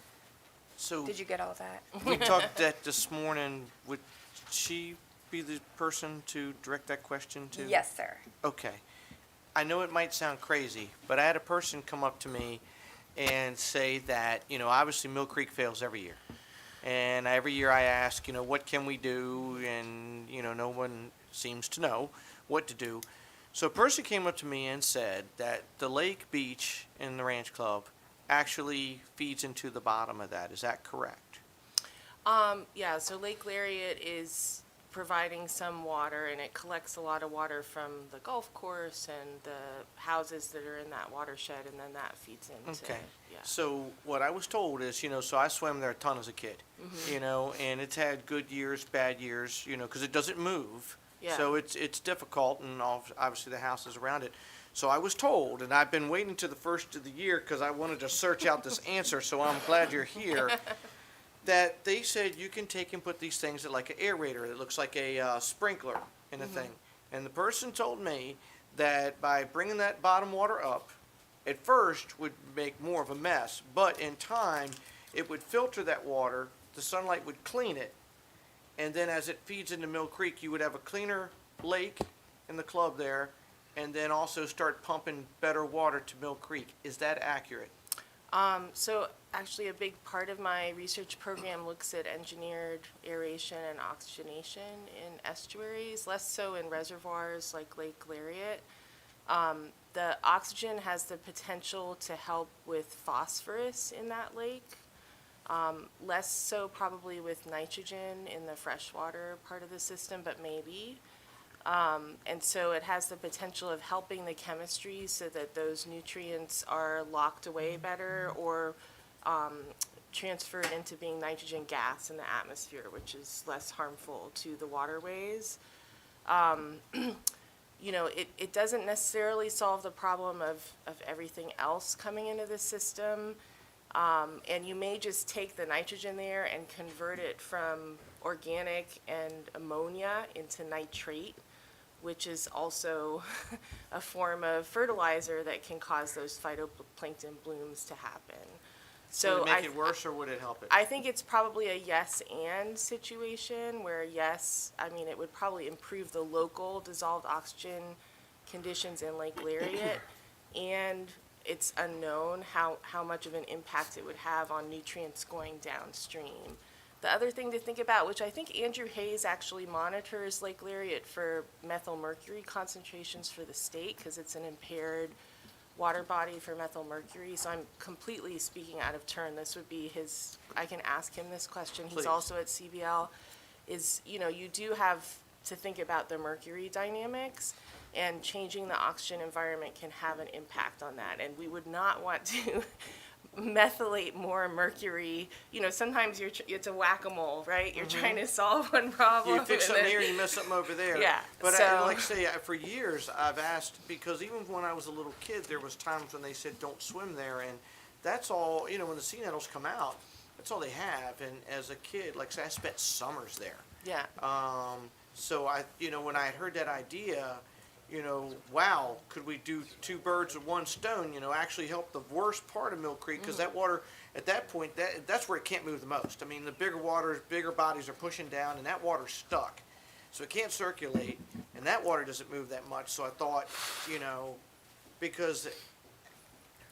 So Did you get all of that? we talked that this morning. Would she be the person to direct that question to? Yes, sir. Okay. I know it might sound crazy, but I had a person come up to me and say that, obviously Mill Creek fails every year. And every year I ask, what can we do? And, no one seems to know what to do. So a person came up to me and said that the lake beach in the ranch club actually feeds into the bottom of that. Is that correct? Yeah, so Lake Lariat is providing some water, and it collects a lot of water from the golf course and the houses that are in that watershed, and then that feeds into. Okay. Yeah. So what I was told is, so I swam there a ton as a kid, and it's had good years, bad years, because it doesn't move. Yeah. So it's difficult, and obviously the houses around it. So I was told, and I've been waiting to the first of the year because I wanted to search out this answer, so I'm glad you're here, that they said you can take and put these things at like an aerator that looks like a sprinkler in a thing. And the person told me that by bringing that bottom water up, at first would make more of a mess, but in time, it would filter that water, the sunlight would clean it, and then as it feeds into Mill Creek, you would have a cleaner lake in the club there, and then also start pumping better water to Mill Creek. Is that accurate? So actually a big part of my research program looks at engineered aeration and oxygenation in estuaries, less so in reservoirs like Lake Lariat. The oxygen has the potential to help with phosphorus in that lake, less so probably with nitrogen in the freshwater part of the system, but maybe. And so it has the potential of helping the chemistry so that those nutrients are locked away better or transferred into being nitrogen gas in the atmosphere, which is less harmful to the waterways. It doesn't necessarily solve the problem of everything else coming into the system. And you may just take the nitrogen there and convert it from organic and ammonia into nitrate, which is also a form of fertilizer that can cause those phytoplankton blooms to happen. So would it make it worse or would it help it? I think it's probably a yes and situation where yes, it would probably improve the local dissolved oxygen conditions in Lake Lariat, and it's unknown how much of an impact it would have on nutrients going downstream. The other thing to think about, which I think Andrew Hayes actually monitors Lake Lariat for methyl mercury concentrations for the state because it's an impaired water body for methylmercury, so I'm completely speaking out of turn. This would be his, I can ask him this question. He's Please. also at CBL. Is, you know, you do have to think about the mercury dynamics, and changing the oxygen environment can have an impact on that. And we would not want to methylate more mercury. You know, sometimes it's a whack-a-mole, right? You're trying to solve one problem. You fix and something then- here, you mess something over there. Yeah, But so- like I say, for years, I've asked, because even when I was a little kid, there was times when they said, don't swim there, and that's all, you know, when the sea nettles come out, that's all they have, and as a kid, like I say, I spent summers there. Yeah. So you know, when I had heard that idea, you know, wow, could we do two birds with one stone, you know, actually help the worst part of Mill Creek, because that water, at that point, that's where it can't move the most. I mean, the bigger waters, bigger bodies are pushing down, and that water's stuck. So it can't circulate, and that water doesn't move that much, so I thought, you know, because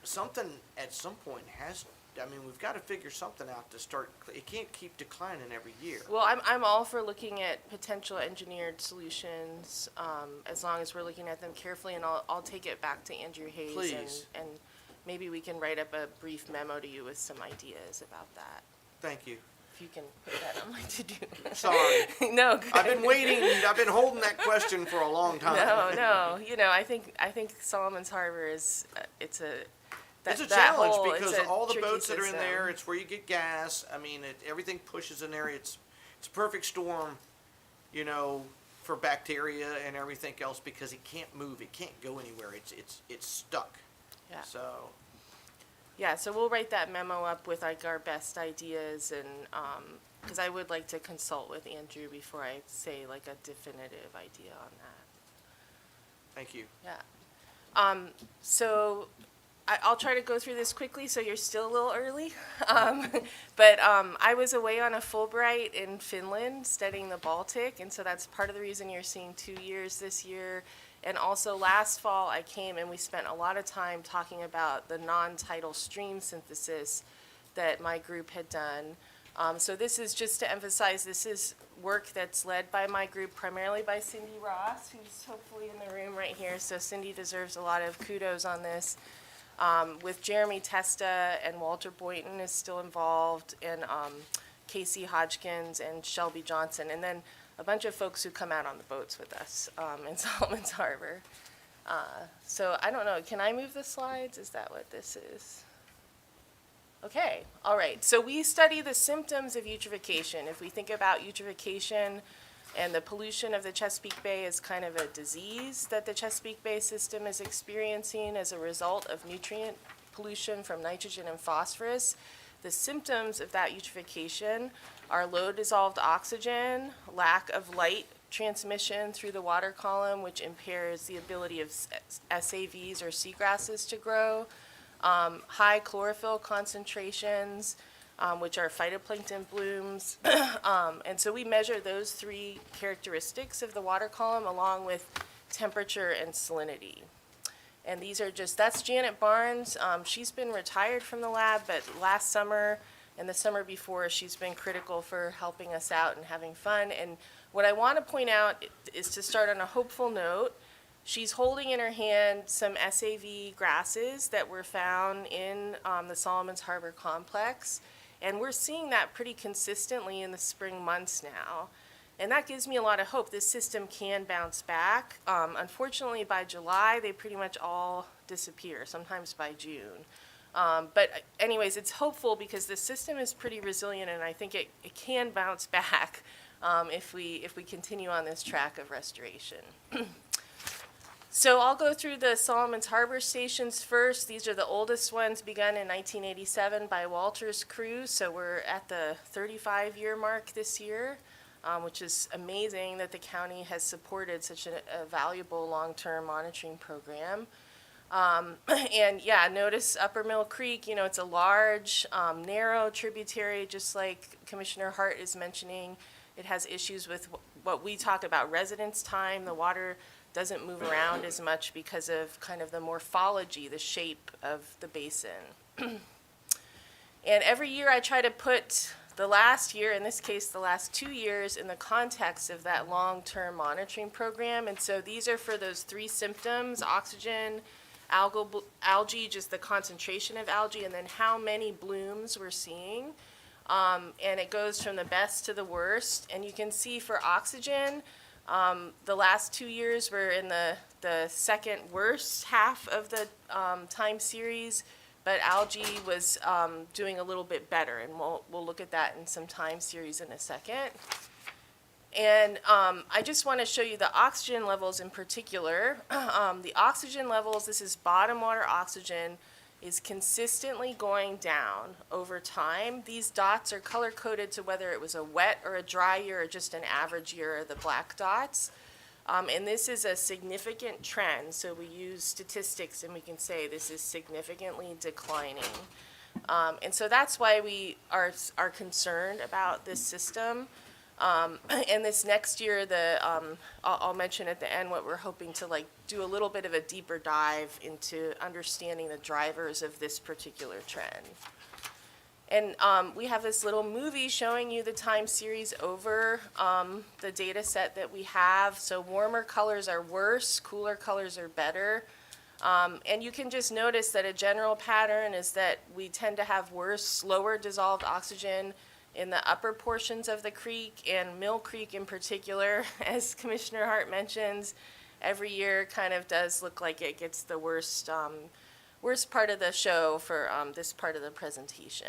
something at some point has, I mean, we've got to figure something out to start, it can't keep declining every year. Well, I'm all for looking at potential engineered solutions, as long as we're looking at them carefully, and I'll take it back to Andrew Hayes. Please. And maybe we can write up a brief memo to you with some ideas about that, Thank you. if you can put that on my to-do. Sorry. No, good. I've been waiting, I've been holding that question for a long time. No, you know, I think Solomon's Harbor is, it's a It's a that challenge whole- because it's a all the tricky boats that are in system. there, it's where you get gas. I mean, everything pushes in there. It's a perfect storm, you know, for bacteria and everything else because it can't move. It can't go anywhere. It's stuck. Yeah. So Yeah, so we'll write that memo up with like our best ideas, and, because I would like to consult with Andrew before I say like a definitive idea on that. thank you. Yeah. So I'll try to go through this quickly, so you're still a little early. But I was away on a Fulbright in Finland studying the Baltic, and so that's part of the reason you're seeing 2 years this year. And also last fall I came and we spent a lot of time talking about the non-tidal stream synthesis that my group had done. So this is just to emphasize, this is work that's led by my group, primarily by Cindy Ross, who's hopefully in the room right here. So Cindy deserves a lot of kudos on this. With Jeremy Testa and Walter Boynton is still involved, and Casey Hodgkins and Shelby Johnson, and then a bunch of folks who come out on the boats with us in Solomon's Harbor. So I don't know, can I move the slides? Is that what this is? Okay, all right. So we study the symptoms of eutrophication. If we think about eutrophication and the pollution of the Chesapeake Bay as kind of a disease that the Chesapeake Bay system is experiencing as a result of nutrient pollution from nitrogen and phosphorus, the symptoms of that eutrophication are low dissolved oxygen, lack of light transmission through the water column, which impairs the ability of SAVs or seagrasses to grow, high chlorophyll concentrations, which are phytoplankton blooms. And so we measure those three characteristics of the water column along with temperature and salinity. And these are just, that's Janet Barnes. She's been retired from the lab, but last summer and the summer before, she's been critical for helping us out and having fun. And what I want to point out is to start on a hopeful note. She's holding in her hand some SAV grasses that were found in the Solomon's Harbor complex. And we're seeing that pretty consistently in the spring months now. And that gives me a lot of hope. This system can bounce back. Unfortunately, by July, they pretty much all disappear, sometimes by June. But anyways, it's hopeful because the system is pretty resilient, and I think it can bounce back if we continue on this track of restoration. So I'll go through the Solomon's Harbor stations first. These are the oldest ones, begun in 1987 by Walter's crew. So we're at the 35-year mark this year, which is amazing that the county has supported such a valuable long-term monitoring program. And yeah, notice Upper Mill Creek, you know, it's a large, narrow tributary, just like Commissioner Hart is mentioning. It has issues with what we talk about residence time. The water doesn't move around as much because of kind of the morphology, the shape of the basin. And every year I try to put the last year, in this case the last 2 years, in the context of that long-term monitoring program. And so these are for those three symptoms: oxygen, algae, just the concentration of algae, and then how many blooms we're seeing. And it goes from the best to the worst. And you can see for oxygen, the last 2 years we're in the second worst half of the time series, but algae was doing a little bit better, and we'll look at that in some time series in a second. And I just want to show you the oxygen levels in particular. The oxygen levels, this is bottom water oxygen, is consistently going down over time. These dots are color-coded to whether it was a wet or a dry year or just an average year, are the black dots. And this is a significant trend, so we use statistics and we can say this is significantly declining. And so that's why we are concerned about this system. And this next year, I'll mention at the end what we're hoping to do a little bit of a deeper dive into understanding the drivers of this particular trend. And we have this little movie showing you the time series over the data set that we have. So warmer colors are worse, cooler colors are better. And you can just notice that a general pattern is that we tend to have worse, lower dissolved oxygen in the upper portions of the creek, and Mill Creek in particular, as Commissioner Hart mentions, every year kind of does look like it gets the worst part of the show for this part of the presentation.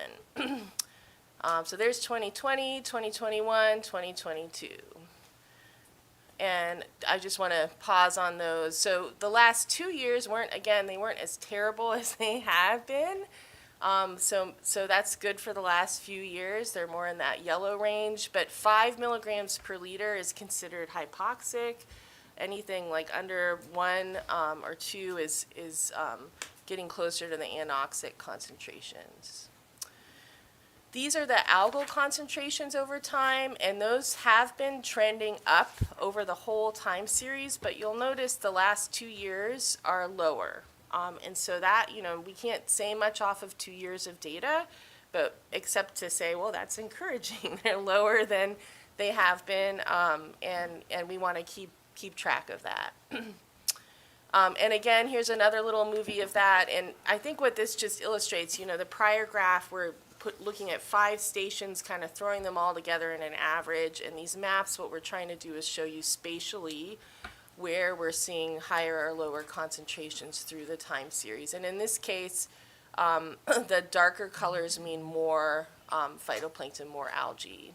So there's 2020, 2021, 2022. And I just want to pause on those. So the last 2 years they weren't as terrible as they have been. So that's good for the last few years. They're more in that yellow range, but 5 milligrams per liter is considered hypoxic. Anything like under 1 or 2 is getting closer to the anoxic concentrations. These are the algal concentrations over time, and those have been trending up over the whole time series, but you'll notice the last 2 years are lower. And so that, we can't say much off of 2 years of data, but except to say, well, that's encouraging. They're lower than they have been, and we want to keep track of that. And again, here's another little movie of that. And I think what this just illustrates, the prior graph, we're looking at 5 stations, kind of throwing them all together in an average. And these maps, what we're trying to do is show you spatially where we're seeing higher or lower concentrations through the time series. And in this case, the darker colors mean more phytoplankton, more algae.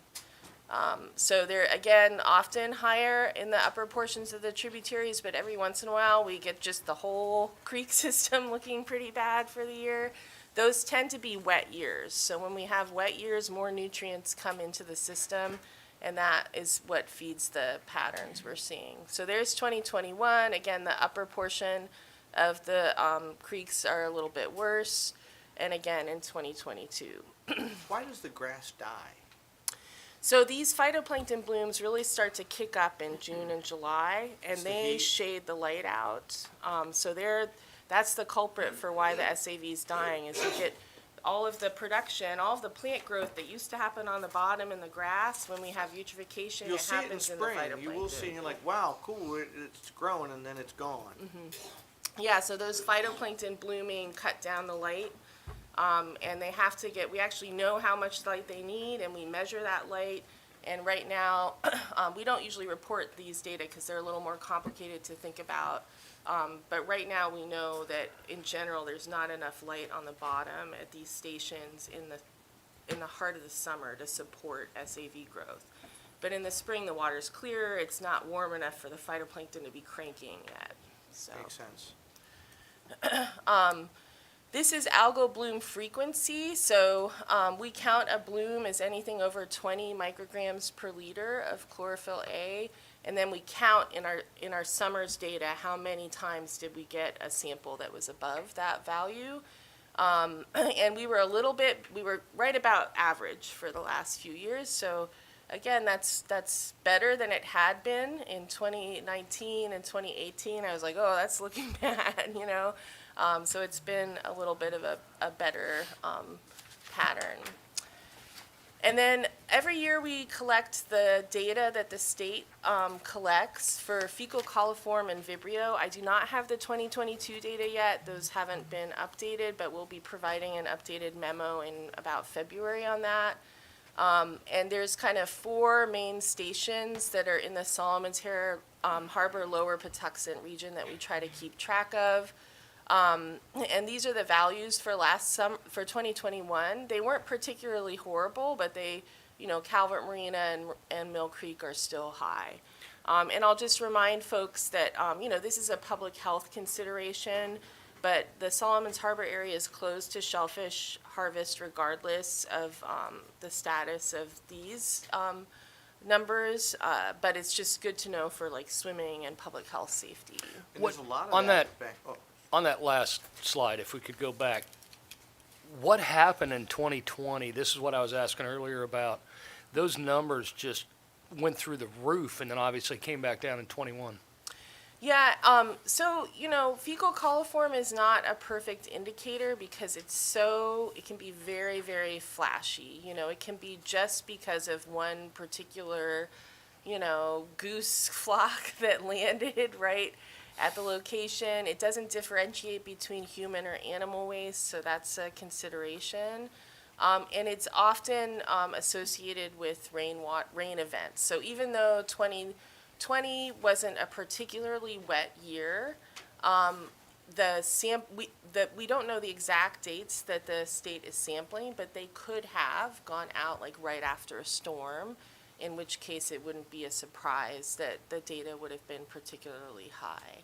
So they're, again, often higher in the upper portions of the tributaries, but every once in a while we get just the whole creek system looking pretty bad for the year. Those tend to be wet years. So when we have wet years, more nutrients come into the system, and that is what feeds the patterns we're seeing. So there's 2021. Again, the upper portion of the creeks are a little bit worse. And again, in 2022. Why does the grass die? So these phytoplankton blooms really start to kick up in June and July, and they shade the light out. So that's the culprit for why the SAV is dying, is you get all of the production, all of the plant growth that used to happen on the bottom in the grass. When we have eutrophication, You'll it see it in happens the in the spring. phytoplankton. You will see, and you're like, wow, cool, it's growing, and then it's gone. Yeah, so those phytoplankton blooming cut down the light, and they have to we actually know how much light they need, and we measure that light. And right now, we don't usually report these data because they're a little more complicated to think about. But right now, we know that in general, there's not enough light on the bottom at these stations in the heart of the summer to support SAV growth. But in the spring, the water's clearer. It's not warm enough for the phytoplankton to be cranking yet. So. Makes sense. This is algal bloom frequency. So we count a bloom as anything over 20 micrograms per liter of chlorophyll A. And then we count in our summer's data how many times did we get a sample that was above that value. And we were right about average for the last few years. So again, that's better than it had been in 2019 and 2018. I was like, oh, that's looking bad, So it's been a little bit of a better pattern. And then every year we collect the data that the state collects for fecal coliform and Vibrio. I do not have the 2022 data yet. Those haven't been updated, but we'll be providing an updated memo in about February on that. And there's kind of 4 main stations that are in the Solomon's Harbor Lower Patuxent region that we try to keep track of. And these are the values for for 2021. They weren't particularly horrible, but they, Calvert Marina and Mill Creek are still high. And I'll just remind folks that, this is a public health consideration, but the Solomon's Harbor area is closed to shellfish harvest regardless of the status of these numbers. But it's just good to know for like swimming and public health safety. And there's a lot of on that back. On that last slide, if we could go back, what happened in 2020? This is what I was asking earlier about. Those numbers just went through the roof and then obviously came back down in 21. Yeah, so, fecal coliform is not a perfect indicator because it can be very, very flashy. It can be just because of one particular, goose flock that landed right at the location. It doesn't differentiate between human or animal waste, so that's a consideration. And it's often associated with rain events. So even though 2020 wasn't a particularly wet year, we don't know the exact dates that the state is sampling, but they could have gone out like right after a storm, in which case it wouldn't be a surprise that the data would have been particularly high.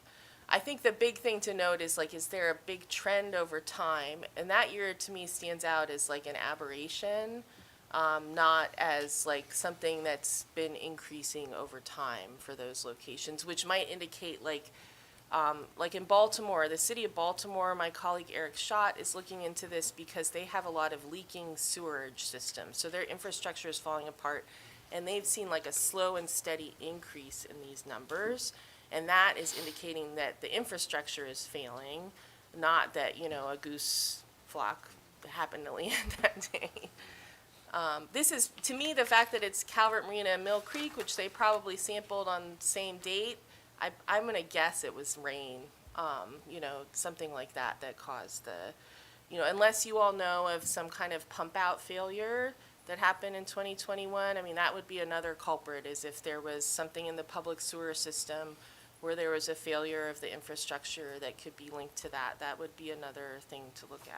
I think the big thing to note is is there a big trend over time? And that year to me stands out as like an aberration, not as like something that's been increasing over time for those locations, which might indicate like in Baltimore, the city of Baltimore, my colleague Eric Schott is looking into this because they have a lot of leaking sewerage systems. So their infrastructure is falling apart, and they've seen like a slow and steady increase in these numbers. And that is indicating that the infrastructure is failing, not that, a goose flock happened to land that day. This is, to me, the fact that it's Calvert Marina and Mill Creek, which they probably sampled on the same date, I'm going to guess it was rain, something like that caused the, unless you all know of some kind of pump out failure that happened in 2021, that would be another culprit, is if there was something in the public sewer system where there was a failure of the infrastructure that could be linked to that. That would be another thing to look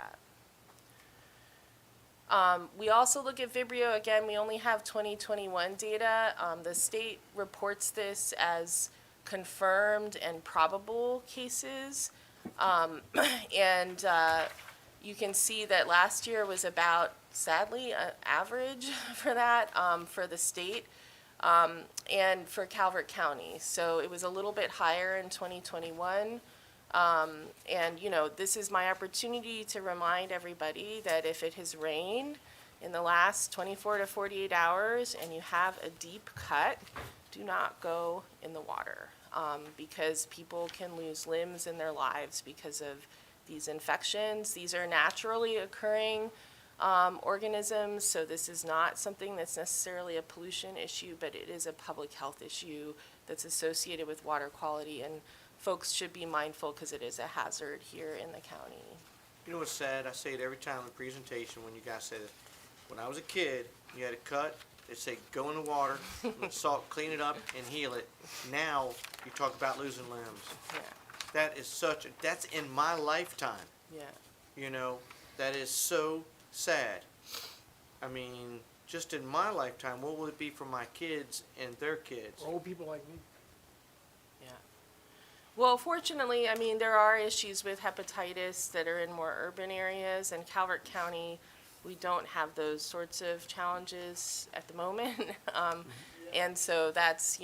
at. We also look at Vibrio. Again, we only have 2021 data. The state reports this as confirmed and probable cases. And you can see that last year was about, sadly, average for that for the state. And for Calvert County. So it was a little bit higher in 2021. And, this is my opportunity to remind everybody that if it has rained in the last 24 to 48 hours and you have a deep cut, do not go in the water because people can lose limbs in their lives because of these infections. These are naturally occurring organisms, so this is not something that's necessarily a pollution issue, but it is a public health issue that's associated with water quality, and folks should be mindful because it is a hazard here in the county. You know what's sad? I say it every time in presentation when you guys say it. When I was a kid, you had a cut, they'd say go in the water, let salt, clean it up, and heal it. Now, you talk about losing limbs. Yeah. That is that's in my lifetime. Yeah. That is so sad. Just in my lifetime, what will it be for my kids and their kids? Old people like me. Yeah. Well, fortunately, there are issues with hepatitis that are in more urban areas. In Calvert County, we don't have those sorts of challenges at the moment. And so that's,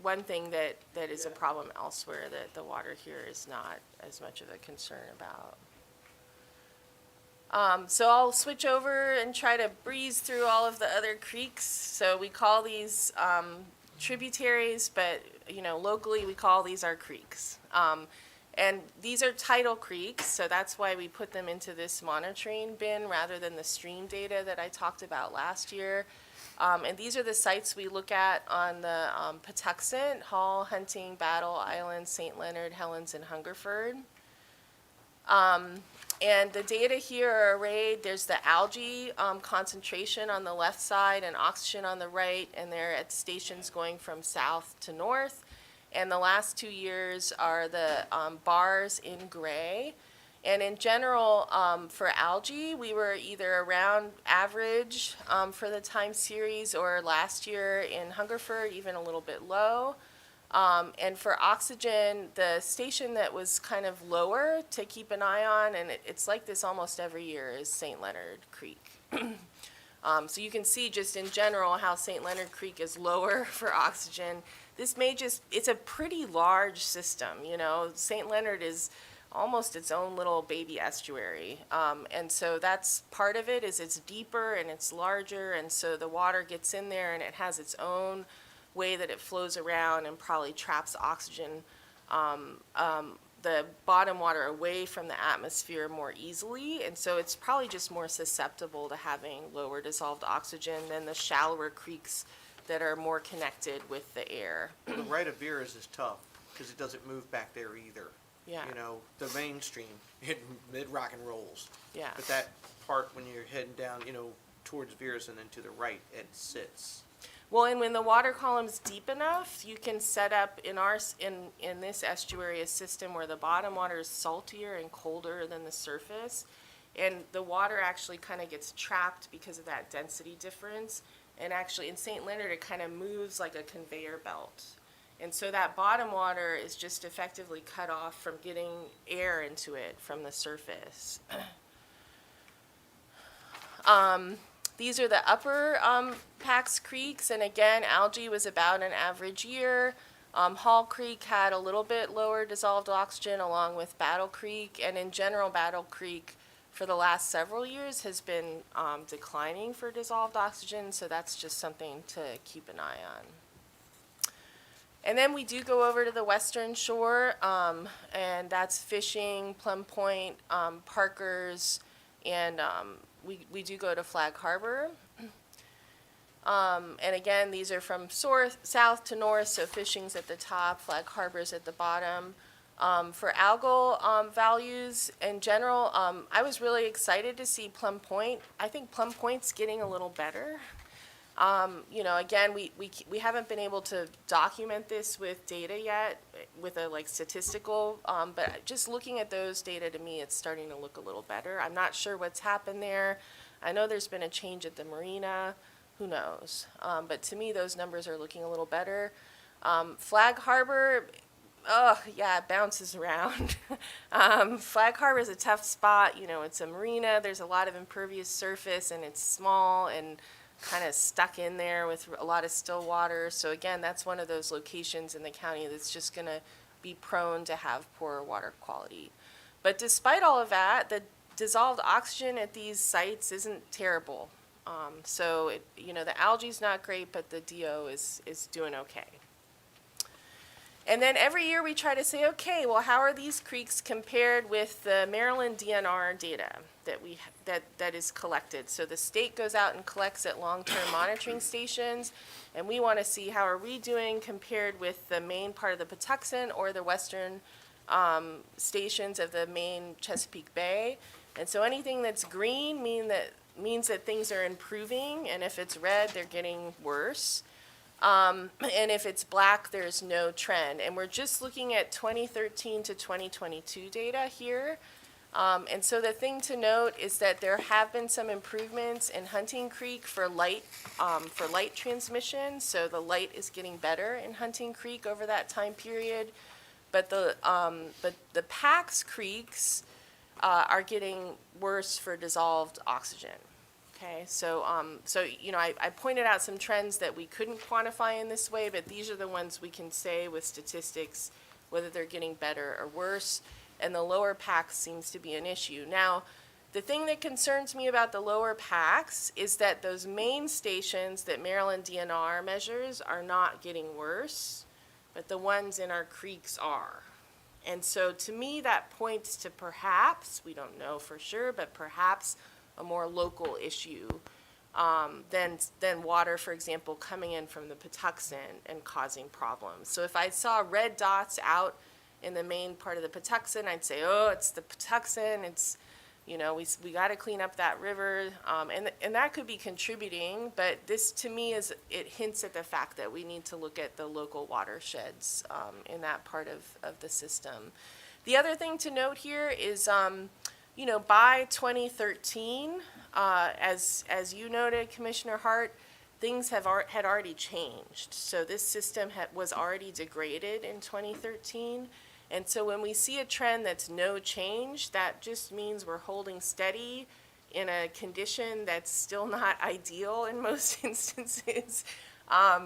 one thing that is a problem elsewhere that the water here is not as much of a concern about. So I'll switch over and try to breeze through all of the other creeks. So we call these tributaries, but locally we call these our creeks. And these are tidal creeks, so that's why we put them into this monitoring bin rather than the stream data that I talked about last year. And these are the sites we look at on the Patuxent, Hall, Hunting, Battle, Island, St. Leonard, Helens, and Hungerford. And the data here are arrayed. There's the algae concentration on the left side and oxygen on the right, and they're at stations going from south to north. And the last 2 years are the bars in gray. And in general, for algae, we were either around average for the time series, or last year in Hungerford, even a little bit low. And for oxygen, the station that was kind of lower to keep an eye on, and it's like this almost every year, is St. Leonard Creek. So you can see just in general how St. Leonard Creek is lower for oxygen. This may just, it's a pretty large system, you know. St. Leonard is almost its own little baby estuary. And so that's part of it, is it's deeper and it's larger, and so the water gets in there and it has its own way that it flows around and probably traps oxygen, the bottom water away from the atmosphere more easily, and so it's probably just more susceptible to having lower dissolved oxygen than the shallower creeks that are more connected with the air. The right of Beers is tough because it doesn't move back there either. Yeah. You know, the mainstream, it rock and rolls. Yeah. But that part when you're heading down, you know, towards Beers and then to the right, it sits. Well, and when the water column's deep enough, you can set up in this estuary a system where the bottom water is saltier and colder than the surface, and the water actually kind of gets trapped because of that density difference. And actually, in St. Leonard, it kind of moves like a conveyor belt, and so that bottom water is just effectively cut off from getting air into it from the surface. These are the upper Pax creeks, and again, algae was about an average year. Hall Creek had a little bit lower dissolved oxygen along with Battle Creek, and in general, Battle Creek for the last several years has been declining for dissolved oxygen, so that's just something to keep an eye on. And then we do go over to the western shore, and that's Fishing, Plum Point, Parkers, and we do go to Flag Harbor. And again, these are from south to north, so Fishing's at the top, Flag Harbor's at the bottom. For algal values in general, I was really excited to see Plum Point. I think Plum Point's getting a little better. You know, again, we haven't been able to document this with data yet, with a statistical, but just looking at those data, to me, it's starting to look a little better. I'm not sure what's happened there. I know there's been a change at the marina, who knows? But to me, those numbers are looking a little better. Flag Harbor, oh yeah, it bounces around. Flag Harbor is a tough spot. You know, it's a marina, there's a lot of impervious surface, and it's small and kind of stuck in there with a lot of still water. So again, that's one of those locations in the county that's just going to be prone to have poor water quality. But despite all of that, the dissolved oxygen at these sites isn't terrible. So you know, the algae's not great, but the DO is doing okay. And then every year we try to say, okay, well, how are these creeks compared with the Maryland DNR data that is collected? So the state goes out and collects at long-term monitoring stations, and we want to see how are we doing compared with the main part of the Patuxent or the western stations of the main Chesapeake Bay. And so anything that's green means that things are improving, and if it's red, they're getting worse. And if it's black, there's no trend. And we're just looking at 2013 to 2022 data here. And so the thing to note is that there have been some improvements in Hunting Creek for light transmission. So the light is getting better in Hunting Creek over that time period. But the Pax creeks are getting worse for dissolved oxygen. Okay, so you know, I pointed out some trends that we couldn't quantify in this way, but these are the ones we can say with statistics whether they're getting better or worse, and the lower Pax seems to be an issue. Now, the thing that concerns me about the lower Pax is that those main stations that Maryland DNR measures are not getting worse, but the ones in our creeks are. And so to me, that points to perhaps, we don't know for sure, but perhaps a more local issue than water, for example, coming in from the Patuxent and causing problems. So if I saw red dots out in the main part of the Patuxent, I'd say, oh, it's the Patuxent, it's, you know, we got to clean up that river, and that could be contributing, but this to me it hints at the fact that we need to look at the local watersheds in that part of the system. The other thing to note here is, you know, by 2013, as you noted, Commissioner Hart, things had already changed. So this system was already degraded in 2013. And so when we see a trend that's no change, that just means we're holding steady in a condition that's still not ideal in most instances.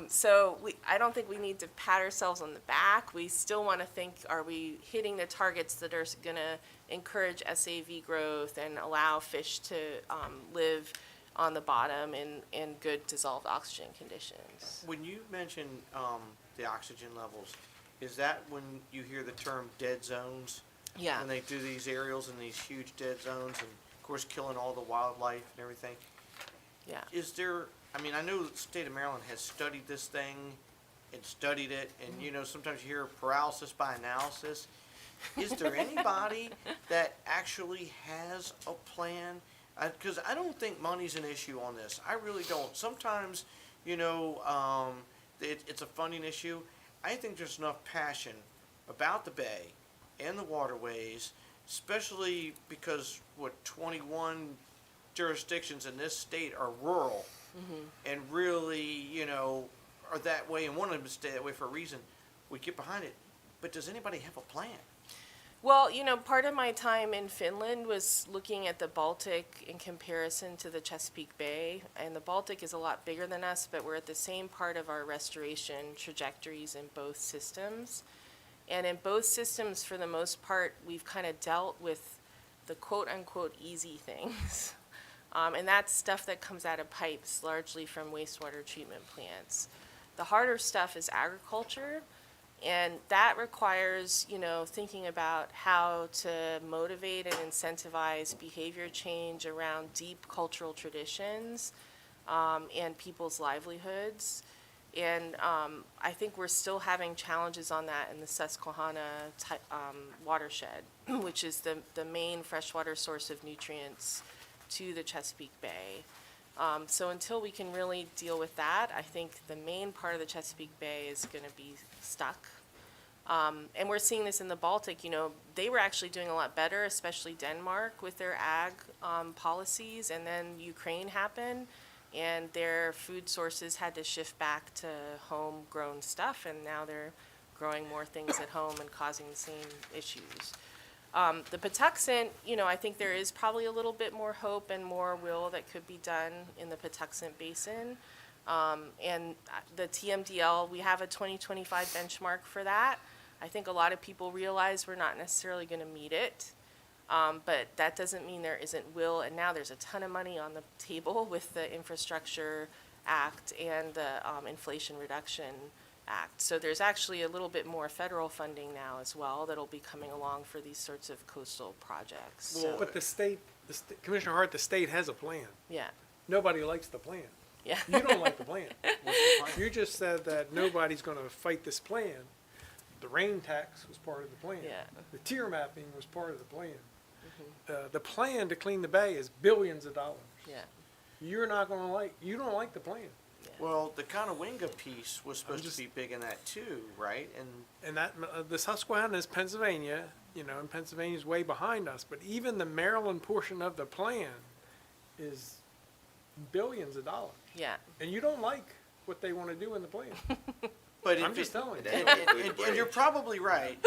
So I don't think we need to pat ourselves on the back. We still want to think, are we hitting the targets that are going to encourage SAV growth and allow fish to live on the bottom in good dissolved oxygen conditions? When you mention the oxygen levels, is that when you hear the term dead zones? Yeah. When they do these aerials in these huge dead zones and, of course, killing all the wildlife and everything? Yeah. Is there, I mean, I know the state of Maryland has studied this thing and studied it, and, you know, sometimes you hear paralysis by analysis. Is there anybody that actually has a plan? Because I don't think money's an issue on this. I really don't. Sometimes, you know, it's a funding issue. I think there's enough passion about the bay and the waterways, especially because, 21 jurisdictions in this state are rural and really, you know, are that way, and one of them stay that way for a reason. We get behind it. But does anybody have a plan? Well, you know, part of my time in Finland was looking at the Baltic in comparison to the Chesapeake Bay. And the Baltic is a lot bigger than us, but we're at the same part of our restoration trajectories in both systems. And in both systems, for the most part, we've kind of dealt with the quote-unquote easy things. And that's stuff that comes out of pipes, largely from wastewater treatment plants. The harder stuff is agriculture. And that requires, you know, thinking about how to motivate and incentivize behavior change around deep cultural traditions and people's livelihoods. And I think we're still having challenges on that in the Susquehanna watershed, which is the main freshwater source of nutrients to the Chesapeake Bay. So until we can really deal with that, I think the main part of the Chesapeake Bay is going to be stuck. And we're seeing this in the Baltic. You know, they were actually doing a lot better, especially Denmark, with their ag policies. And then Ukraine happened, and their food sources had to shift back to homegrown stuff. And now they're growing more things at home and causing the same issues. The Patuxent, you know, I think there is probably a little bit more hope and more will that could be done in the Patuxent Basin. And the TMDL, we have a 2025 benchmark for that. I think a lot of people realize we're not necessarily going to meet it, but that doesn't mean there isn't will. And now there's a ton of money on the table with the Infrastructure Act and the Inflation Reduction Act. So there's actually a little bit more federal funding now as well that'll be coming along for these sorts of coastal projects. Well, but the state, Commissioner Hart, the state has a plan. Yeah. Nobody likes the plan. Yeah. You don't like the plan. You just said that nobody's going to fight this plan. The rain tax was part of the plan. Yeah. The tier mapping was part of the plan. The plan to clean the bay is billions of dollars. Yeah. You're not going to like, you don't like the plan. Well, the Conowinga piece was supposed to be big in that too, right? And that, the Susquehanna is Pennsylvania, you know, and Pennsylvania's way behind us. But even the Maryland portion of the plan is billions of dollars. Yeah. And you don't like what they want to do in the plan. But I'm just telling you. And you're probably right.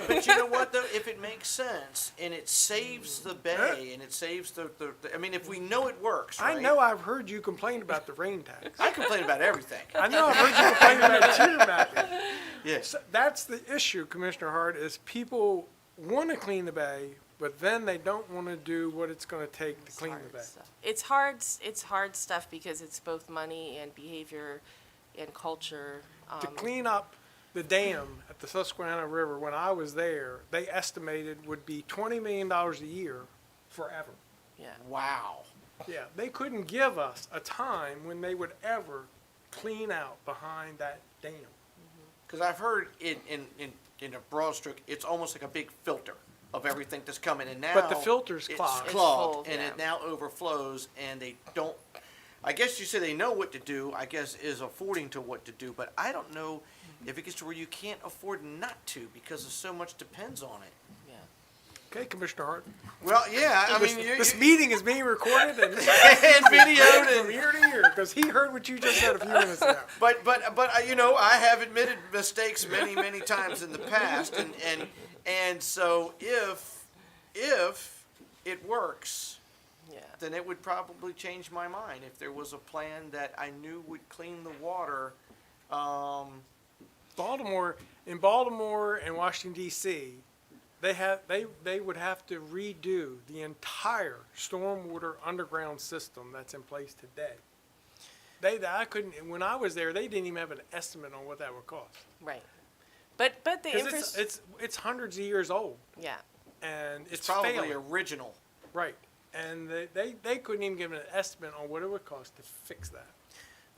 But you know what, though? If it makes sense and it saves the bay and it saves the I mean, if we know it works, right? I know I've heard you complain about the rain tax. I complain about everything. I know I've heard you complain about tier mapping. Yes. So that's the issue, Commissioner Hart, is people want to clean the bay, but then they don't want to do what it's going to take to clean the bay. It's hard stuff because it's both money and behavior and culture. To clean up the dam at the Susquehanna River, when I was there, they estimated would be $20 million a year forever. Yeah. Wow. Yeah, they couldn't give us a time when they would ever clean out behind that dam. Because I've heard in a broad stroke, it's almost like a big filter of everything that's coming in now. But the filter's it's clogged. It's clogged, full, and yeah. it now overflows, and they don't. I guess you say they know what to do. I guess is affording to what to do, but I don't know if it gets to where you can't afford not to because so much depends on it. Okay, Commissioner Hart. Well, yeah, I mean, This meeting is being recorded and and videoed from ear to ear, because he heard what you just said a few minutes ago. But you know, I have admitted mistakes many times in the past, and so if it works, Yeah. then it would probably change my mind if there was a plan that I knew would clean the water. In Baltimore and Washington D.C., they would have to redo the entire stormwater underground system that's in place today. I couldn't, when I was there, they didn't even have an estimate on what that would cost. Right. But the 'Cause infrastructure. it's hundreds of years old, Yeah. and it's probably failing. original. Right, and they couldn't even give an estimate on what it would cost to fix that.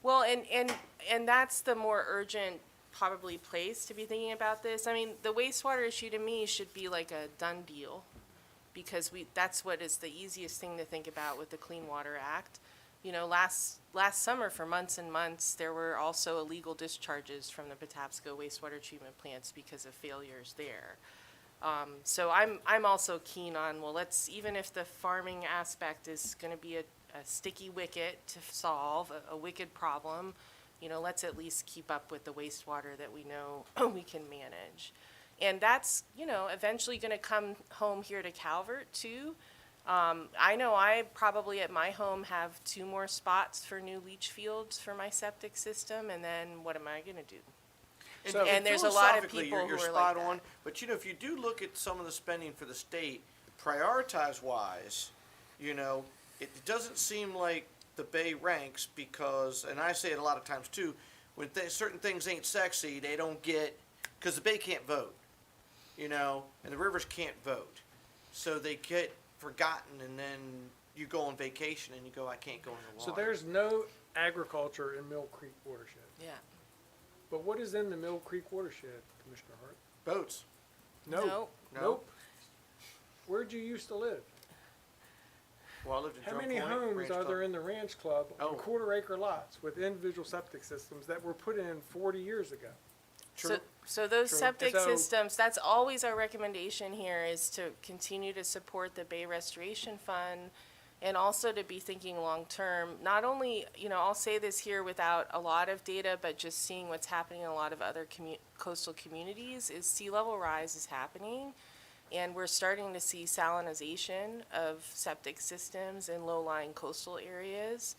Well, and that's the more urgent probably place to be thinking about this. I mean, the wastewater issue to me should be like a done deal because that's what is the easiest thing to think about with the Clean Water Act. You know, last summer for months and months, there were also illegal discharges from the Patapsco wastewater treatment plants because of failures there. So I'm also keen on, well, even if the farming aspect is going to be a sticky wicket to solve, a wicked problem, you know, let's at least keep up with the wastewater that we know we can manage. And that's, you know, eventually going to come home here to Calvert too. I know I probably at my home have 2 more spots for new leach fields for my septic system, and then what am I going to do? And there's a lot of people you're who are spot like on. that. But you know, if you do look at some of the spending for the state, prioritize wise, you know, it doesn't seem like the Bay ranks because, and I say it a lot of times too, when certain things ain't sexy, they don't get, because the Bay can't vote, you know, and the rivers can't vote. So they get forgotten, and then you go on vacation and you go, I can't go in the water. So there's no agriculture in Mill Creek watershed. Yeah. But what is in the Mill Creek watershed, Commissioner Hart? Boats. No. Nope. Where'd you used to live? Well, I lived in How Drum many Point, homes Ranch are Club. there in the Ranch Club on Oh. quarter-acre lots with individual septic systems that were put in 40 years ago? So those True. septic So- systems, that's always our recommendation here, is to continue to support the Bay Restoration Fund and also to be thinking long-term. Not only, you know, I'll say this here without a lot of data, but just seeing what's happening in a lot of other coastal communities, is sea level rise is happening. And we're starting to see salinization of septic systems in low-lying coastal areas.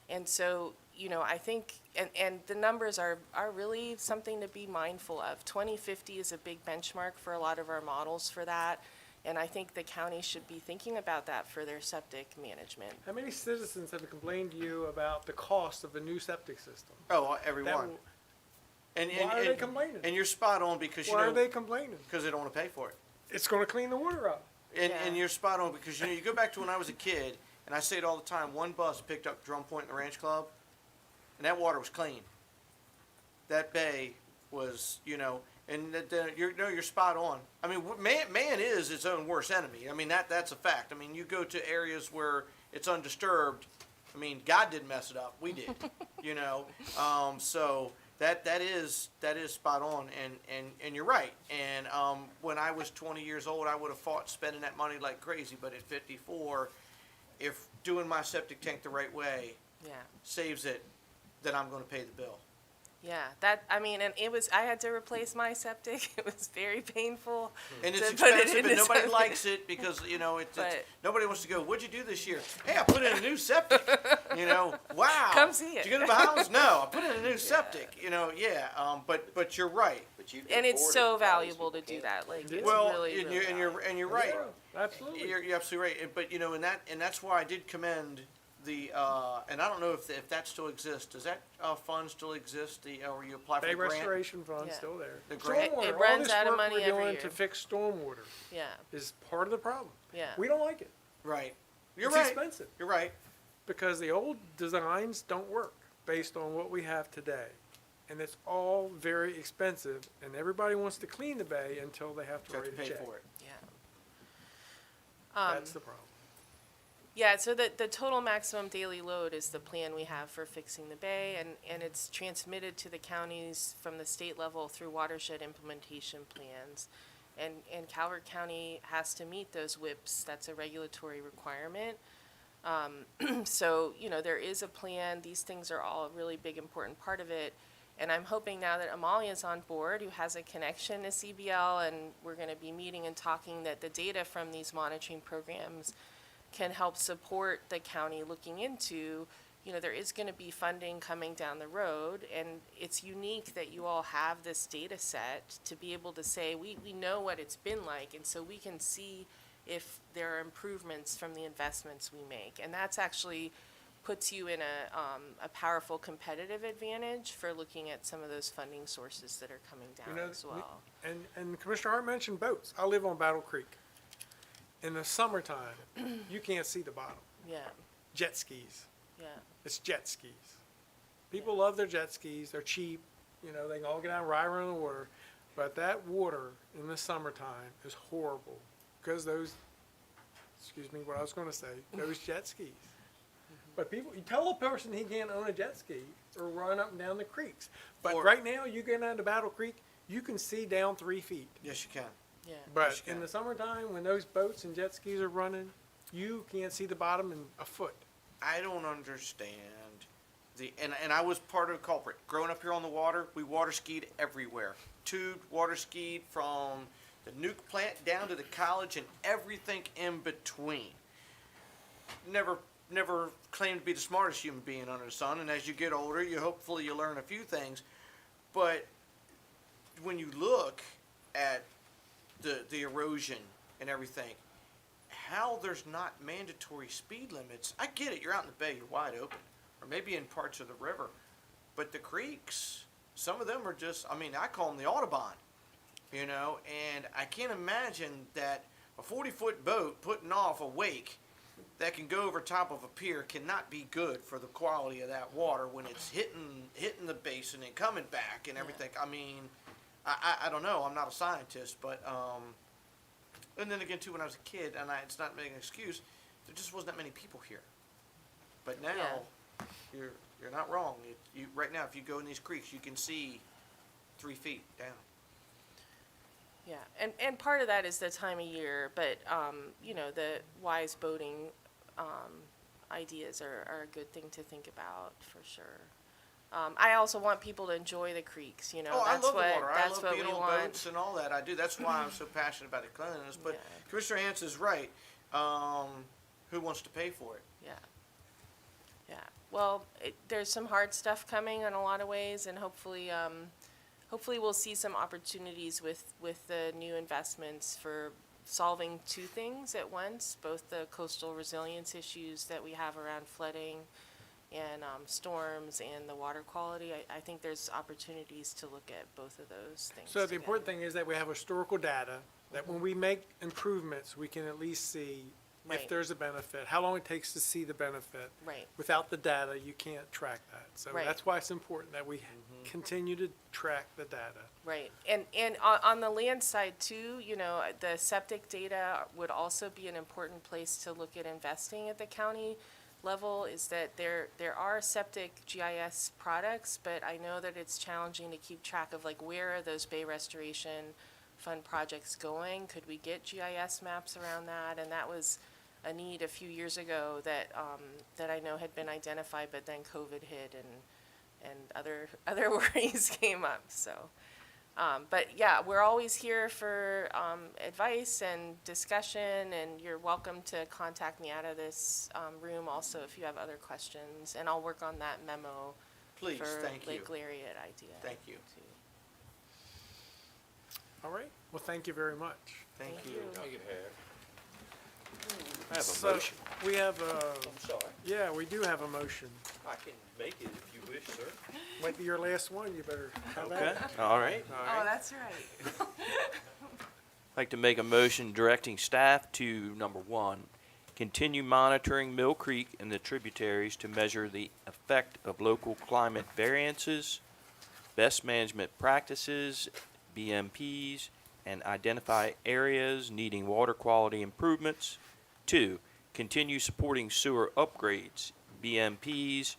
And so, you know, I think, and the numbers are really something to be mindful of. 2050 is a big benchmark for a lot of our models for that. And I think the county should be thinking about that for their septic management. How many citizens have complained to you about the cost of a new septic system? Oh, everyone. Why are they complaining? And you're spot on because, you Why know. are they complaining? Because they don't want to pay for it. It's going to clean the water up. And you're spot on because, you know, you go back to when I was a kid, and I say it all the time, one bus picked up Drum Point and the Ranch Club, and that water was clean. That bay was, you know, and you're spot on. I mean, man is its own worst enemy. I mean, that's a fact. I mean, you go to areas where it's undisturbed. I mean, God didn't mess it up. We did, you know. So that is spot on, and you're right. And when I was 20 years old, I would have fought spending that money like crazy. But at 54, if doing my septic tank the right way saves it, then I'm going to pay the bill. Yeah, and I had to replace my septic. It was very painful. And it's to put it expensive, in and the nobody septic. likes it because, you know, But- nobody wants to go, what'd you do this year? Hey, I put in a new septic. You know, wow. Come see it. Did you go to the house? No, I put in a new septic. You know, yeah. But you're right. And it's so valuable to do that. Like, it's Well, really, and really you're right. Absolutely. You're absolutely right. But you know, and that's why I did commend and I don't know if that still exists. Does that fund still exist? Where you apply for Bay the grant? Restoration Fund's Yeah. still there. The grant- Stormwater, It all runs this out of work money we're every doing year. to fix stormwater Yeah, is part of the problem. yeah. We don't like it. Right. You're It's right. expensive. You're right. Because the old designs don't work based on what we have today. And it's all very expensive, and everybody wants to clean the bay until they have to You have write to a pay check. for it. Yeah. That's the problem. Yeah, so the total maximum daily load is the plan we have for fixing the bay, and it's transmitted to the counties from the state level through watershed implementation plans. And Calvert County has to meet those WIPs, that's a regulatory requirement. So, you know, there is a plan, these things are all a really big, important part of it. And I'm hoping now that Amalia's on board, who has a connection to CBL, and we're gonna be meeting and talking, that the data from these monitoring programs can help support the county looking into, you know, there is gonna be funding coming down the road, and it's unique that you all have this data set to be able to say, we know what it's been like, and so we can see if there are improvements from the investments we make. And that's actually puts you in a powerful competitive advantage for looking at some of those funding sources that are coming down You know, as well. And Commissioner Hart mentioned boats. I live on Battle Creek. In the summertime, you can't see the bottom. Yeah, Jet skis. yeah, It's jet skis. People love their jet skis. They're cheap. You know, they can all get out and ride around the water. But that water in the summertime is horrible because those, excuse me, what I was going to say, those jet skis. But people, you tell a person he can't own a jet ski or run up and down the creeks. But Or- right now, you get down to Battle Creek, you can see down 3 feet. Yes, you can. yeah. But Yes, you in can. the summertime, when those boats and jet skis are running, you can't see the bottom in a foot. I don't understand and I was part of Calvert. Growing up here on the water, we water skied everywhere. Tubed, water skied from the nuke plant down to the college and everything in between. Never claimed to be the smartest human being under the sun, and as you get older, hopefully you learn a few things. But when you look at the erosion and everything, how there's not mandatory speed limits, I get it, you're out in the bay, you're wide open, or maybe in parts of the river, but the creeks, some of them are just, I mean, I call them the Audubon, you know, and I can't imagine that a 40-foot boat putting off a wake that can go over top of a pier cannot be good for the quality of that water when it's hitting the basin and coming back and everything. I mean, I don't know, I'm not a scientist, but and then again too, when I was a kid, and it's not making an excuse, there just wasn't that many people here. But now, you're not wrong. Right now, if you go in these creeks, you can see 3 feet down. Yeah, and part of that is the time of year, but, you know, the wise boating, ideas are a good thing to think about, for sure. I also want people to enjoy the creeks, you know, Oh, I that's love what, the water. I that's love what being we on want. boats and all that. I do. That's why I'm so passionate about the cleanliness. But Yeah. Commissioner Hance is right. Who wants to pay for it? Yeah. Yeah, well, there's some hard stuff coming in a lot of ways, and hopefully, hopefully we'll see some opportunities with the new investments for solving two things at once, both the coastal resilience issues that we have around flooding and storms and the water quality. I think there's opportunities to look at both of those things So the together. important thing is that we have historical data, that when we make improvements, we can at least see if Right. there's a benefit, how long it takes to see the benefit. Right. Without the data, you can't track that. So Right. that's why it's important that we continue to track the data. Right, and on the land side too, you know, the septic data would also be an important place to look at investing at the county level, is that there are septic GIS products, but I know that it's challenging to keep track of, like, where are those bay restoration fund projects going? Could we get GIS maps around that? And that was a need a few years ago that that I know had been identified, but then COVID hit and other worries came up, so. But yeah, we're always here for advice and discussion, and you're welcome to contact me out of this room also if you have other questions, and I'll work on that memo Please, for thank you. Lake Lariat idea. Thank you. too. All right, well, thank you very much. Thank Thank you. you. You could have. I have a So, motion. we have a, I'm sorry. yeah, we do have a motion. I can make it if you wish, sir. Might be your last one, you better have Okay, that. all right. All right. that's right. I'd like to make a motion directing staff to, number one, continue monitoring Mill Creek and the tributaries to measure the effect of local climate variances, best management practices, BMPs, and identify areas needing water quality improvements. Two, continue supporting sewer upgrades, BMPs,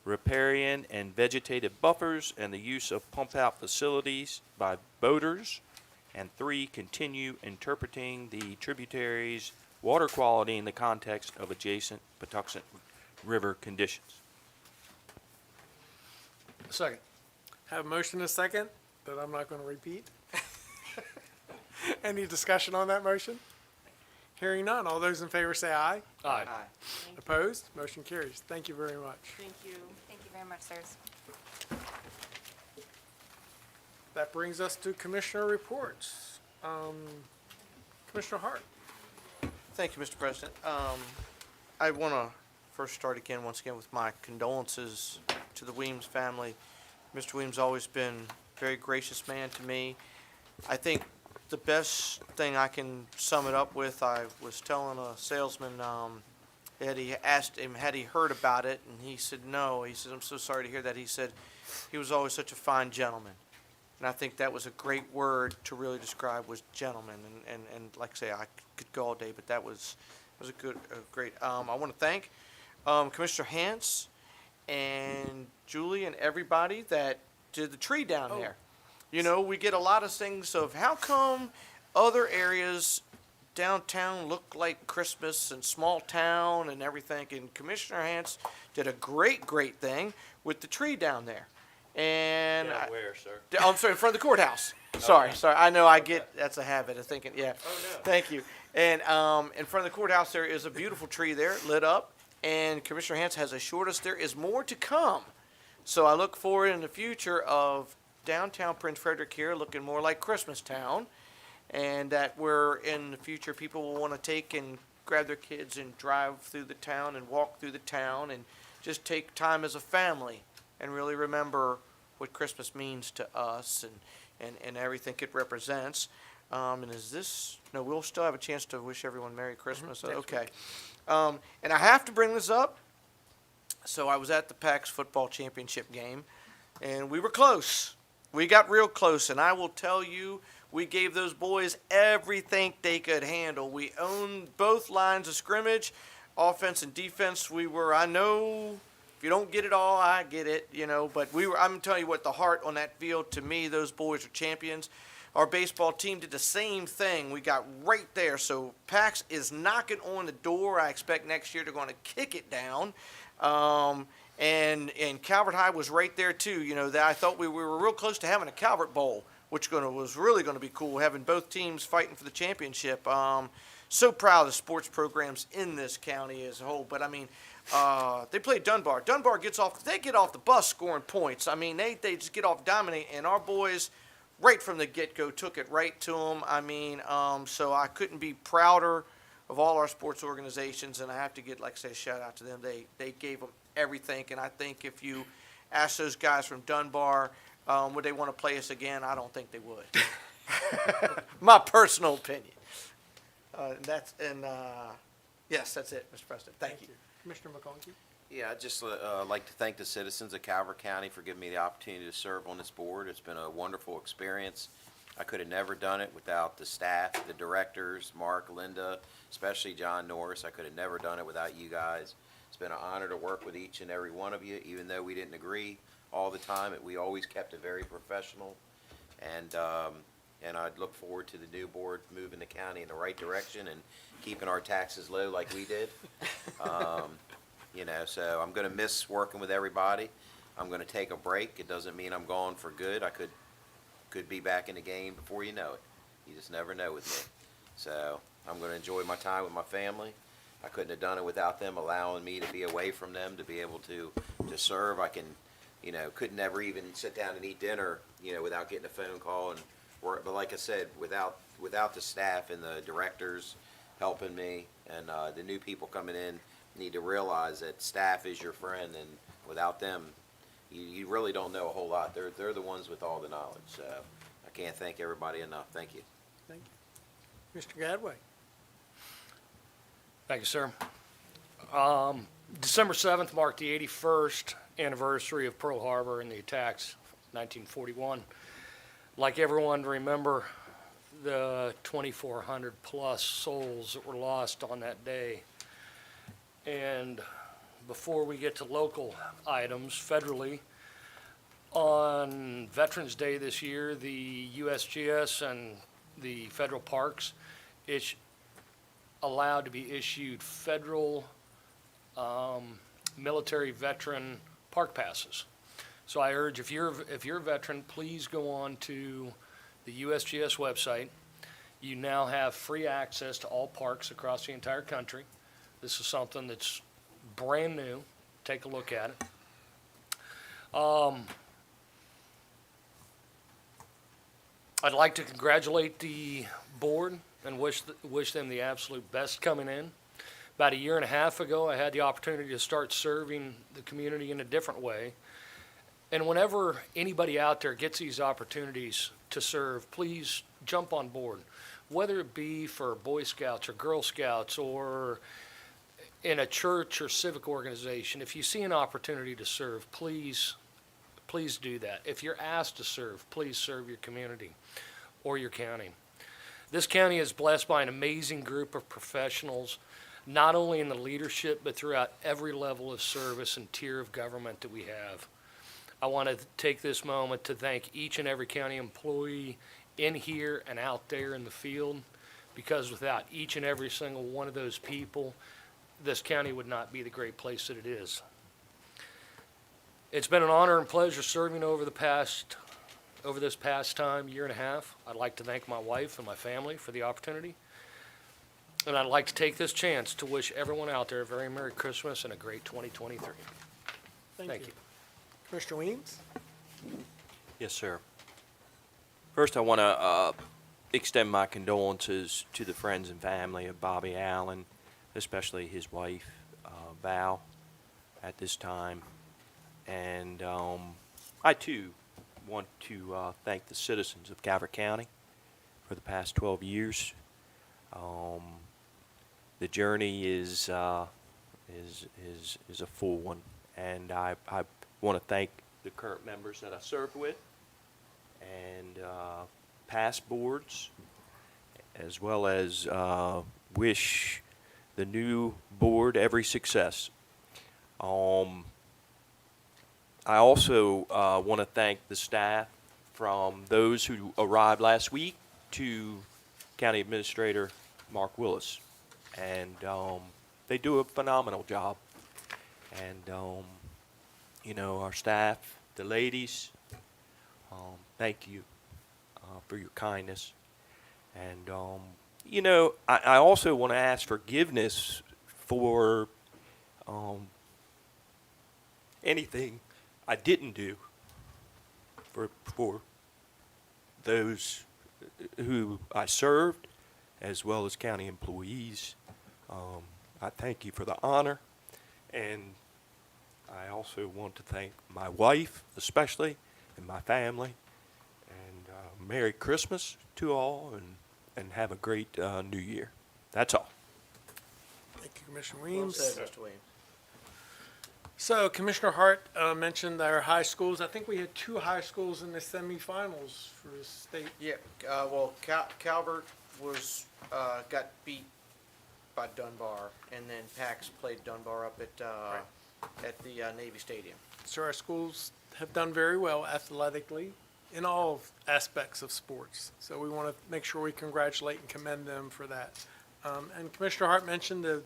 riparian and vegetative buffers, and the use of pump-out facilities by boaters. And three, continue interpreting the tributaries' water quality in the context of adjacent Patuxent River conditions. Second. Have a motion and a second that I'm not going to repeat. Any discussion on that motion? Hearing none. All those in favor say aye. Aye. Opposed? Motion carries. Thank you very much. Thank you. Thank you very much, sirs. That brings us to commissioner reports. Commissioner Hart. Thank you, Mr. President. I want to first start again, once again, with my condolences to the Weems family. Mr. Weems always been a very gracious man to me. I think the best thing I can sum it up with, I was telling a salesman, that he asked him, had he heard about it, and he said no. He said, I'm so sorry to hear that. He said, he was always such a fine gentleman. And I think that was a great word to really describe was gentleman. And like I say, I could go all day, but that was a great. I want to thank Commissioner Hance and Julie and everybody that did the tree down there. You know, we get a lot of things of how come other areas downtown look like Christmas and small town and everything. And Commissioner Hance did a great thing with the tree down there. And Yeah, where, sir? I'm sorry, in front of the courthouse. Sorry. I know that's a habit of thinking, yeah. Oh, no. Thank you. And in front of the courthouse, there is a beautiful tree there lit up. And Commissioner Hance has assured us there is more to come. So I look forward in the future of downtown Prince Frederick here looking more like Christmas Town. And that we're in the future, people will want to take and grab their kids and drive through the town and walk through the town and just take time as a family and really remember what Christmas means to us and everything it represents. And is this, no, we'll still have a chance to wish everyone Merry Christmas. Okay. And I have to bring this up. So I was at the PAX football championship game, and we were close. We got real close, and I will tell you, we gave those boys everything they could handle. We owned both lines of scrimmage, offense and defense. I know if you don't get it all, I get it, but I'm telling you what, the heart on that field, to me, those boys are champions. Our baseball team did the same thing. We got right there. So PAX is knocking on the door. I expect next year they're going to kick it down. And Calvert High was right there too. I thought we were real close to having a Calvert Bowl, which was really going to be cool, having both teams fighting for the championship. So proud of the sports programs in this county as a whole. But I mean, they played Dunbar. Dunbar get off the bus scoring points. I mean, they just get off dominating, and our boys, right from the get-go, took it right to them. I mean, so I couldn't be prouder of all our sports organizations, and I have to get, like I say, a shout out to them. They gave them everything, and I think if you ask those guys from Dunbar, would they want to play us again? I don't think they would. My personal opinion. Yes, that's it, Mr. President. Thank you. Commissioner McConkey. Yeah, I'd just like to thank the citizens of Calvert County for giving me the opportunity to serve on this board. It's been a wonderful experience. I could have never done it without the staff, the directors, Mark, Linda, especially John Norris. I could have never done it without you guys. It's been an honor to work with each and every one of you, even though we didn't agree all the time. We always kept it very professional, and I look forward to the new board moving the county in the right direction and keeping our taxes low like we did. So I'm going to miss working with everybody. I'm going to take a break. It doesn't mean I'm gone for good. I could be back in the game before you know it. You just never know with me. So I'm going to enjoy my time with my family. I couldn't have done it without them allowing me to be away from them, to be able to serve. I could never even sit down and eat dinner, without getting a phone call and work. But like I said, without the staff and the directors helping me, and the new people coming in need to realize that staff is your friend, and without them, you really don't know a whole lot. They're the ones with all the knowledge. So I can't thank everybody enough. Thank you. Thank you. Mr. Gadway. Thank you, sir. December 7th marked the 81st anniversary of Pearl Harbor and the attacks, 1941. Like everyone, remember the 2,400 plus souls that were lost on that day. And before we get to local items, federally, on Veterans Day this year, the USGS and the federal parks allowed to be issued federal military veteran park passes. So I urge, if you're a veteran, please go on to the USGS website. You now have free access to all parks across the entire country. This is something that's brand new. Take a look at it. I'd like to congratulate the board and wish them the absolute best coming in. About a year and a half ago, I had the opportunity to start serving the community in a different way. And whenever anybody out there gets these opportunities to serve, please jump on board. Whether it be for Boy Scouts or Girl Scouts or in a church or civic organization, if you see an opportunity to serve, please do that. If you're asked to serve, please serve your community or your county. This county is blessed by an amazing group of professionals, not only in the leadership, but throughout every level of service and tier of government that we have. I want to take this moment to thank each and every county employee in here and out there in the field, because without each and every single one of those people, this county would not be the great place that it is. It's been an honor and pleasure serving over this past year and a half. I'd like to thank my wife and my family for the opportunity. And I'd like to take this chance to wish everyone out there a very Merry Christmas and a great 2023. Thank you. Commissioner Weems? Yes, sir. First, I want to extend my condolences to the friends and family of Bobby Allen, especially his wife, Val, at this time. And I, too, want to thank the citizens of Calvert County for the past 12 years. The journey is a full one, and I want to thank the current members that I served with and past boards, as well as wish the new board every success. I also want to thank the staff, from those who arrived last week to County Administrator Mark Willis. And they do a phenomenal job. And, you know, our staff, the ladies, thank you for your kindness. And, you know, I also want to ask forgiveness for anything I didn't do for those who I served, as well as county employees. I thank you for the honor, and I also want to thank my wife, especially, and my family. And Merry Christmas to all, and have a great New Year. That's all. Thank you, Commissioner Well Weems. said, Mr. Williams. So Commissioner Hart mentioned our high schools. I think we had 2 high schools in the semifinals for the state. Yeah, well, Calvert was, got beat by Dunbar, and then Pax played Dunbar up at the Navy Stadium. So our schools have done very well athletically in all aspects of sports. So we want to make sure we congratulate and commend them for that. And Commissioner Hart mentioned the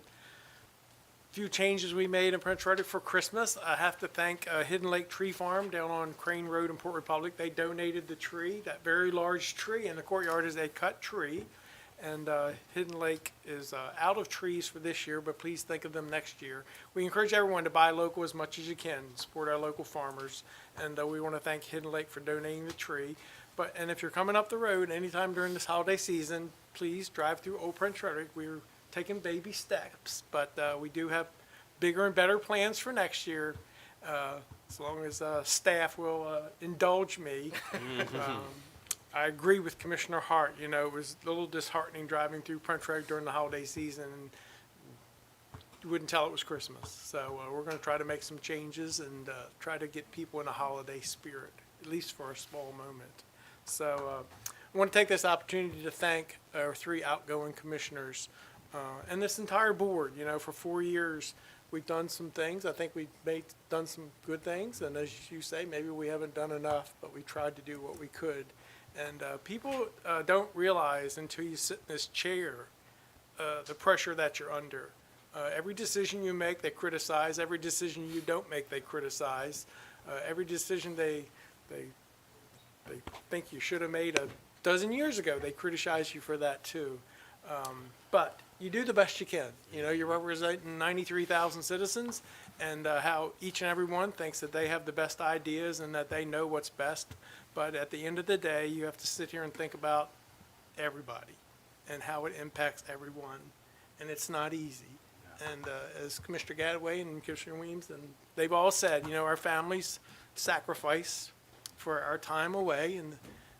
few changes we made in Prince Ruddock for Christmas. I have to thank Hidden Lake Tree Farm down on Crane Road in Port Republic. They donated the tree, that very large tree in the courtyard is a cut tree. And Hidden Lake is out of trees for this year, but please think of them next year. We encourage everyone to buy local as much as you can, support our local farmers. And we want to thank Hidden Lake for donating the tree. And if you're coming up the road anytime during this holiday season, please drive through Old Prince Ruddock. We're taking baby steps, but we do have bigger and better plans for next year, as long as staff will indulge me. I agree with Commissioner Hart. You know, it was a little disheartening driving through Prince Road during the holiday season, and you wouldn't tell it was Christmas. So we're going to try to make some changes and try to get people in a holiday spirit, at least for a small moment. So I want to take this opportunity to thank our 3 outgoing commissioners and this entire board. You know, for 4 years, we've done some things. I think we've done some good things, and as you say, maybe we haven't done enough, but we tried to do what we could. And people don't realize until you sit in this chair the pressure that you're under. Every decision you make, they criticize. Every decision you don't make, they criticize. Every decision they think you should have made a dozen years ago, they criticize you for that too. But you do the best you can. You know, you're representing 93,000 citizens, and how each and every one thinks that they have the best ideas and that they know what's best. But at the end of the day, you have to sit here and think about everybody and how it impacts everyone. And it's not easy. And as Commissioner Gadway and Commissioner Weems, and they've all said, you know, our families sacrifice for our time away, and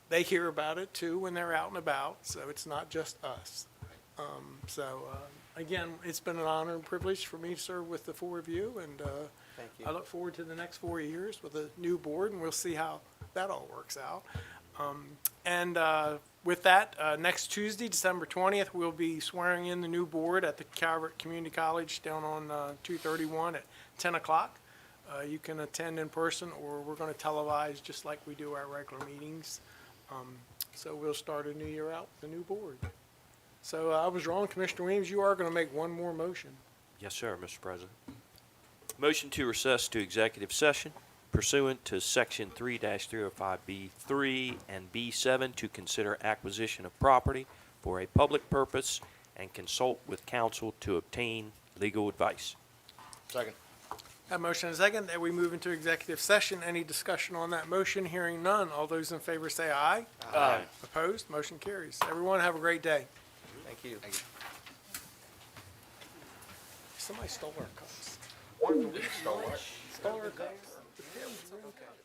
they hear about it too when they're out and about. So it's not just us. Again, it's been an honor and privilege for me to serve with the 4 of you, and Thank you. I look forward to the next 4 years with a new board, and we'll see how that all works out. With that, next Tuesday, December 20th, we'll be swearing in the new board at the Calvert Community College down on 231 at 10 o'clock. You can attend in person, or we're going to televise just like we do our regular meetings. So we'll start a new year out with the new board. So I was wrong, Commissioner Weems. You are going to make one more motion. Yes, sir, Mr. President. Motion to recess to executive session pursuant to Section 3-305B3 and B7 to consider acquisition of property for a public purpose and consult with counsel to obtain legal advice. Second. Have motion and a second that we move into executive session. Any discussion on that motion? Hearing none. All those in favor say aye. Aye. Opposed? Motion carries. Everyone have a great day. Thank you. Somebody stole our cups. Stole Stole our cups. The Tim Rim cups.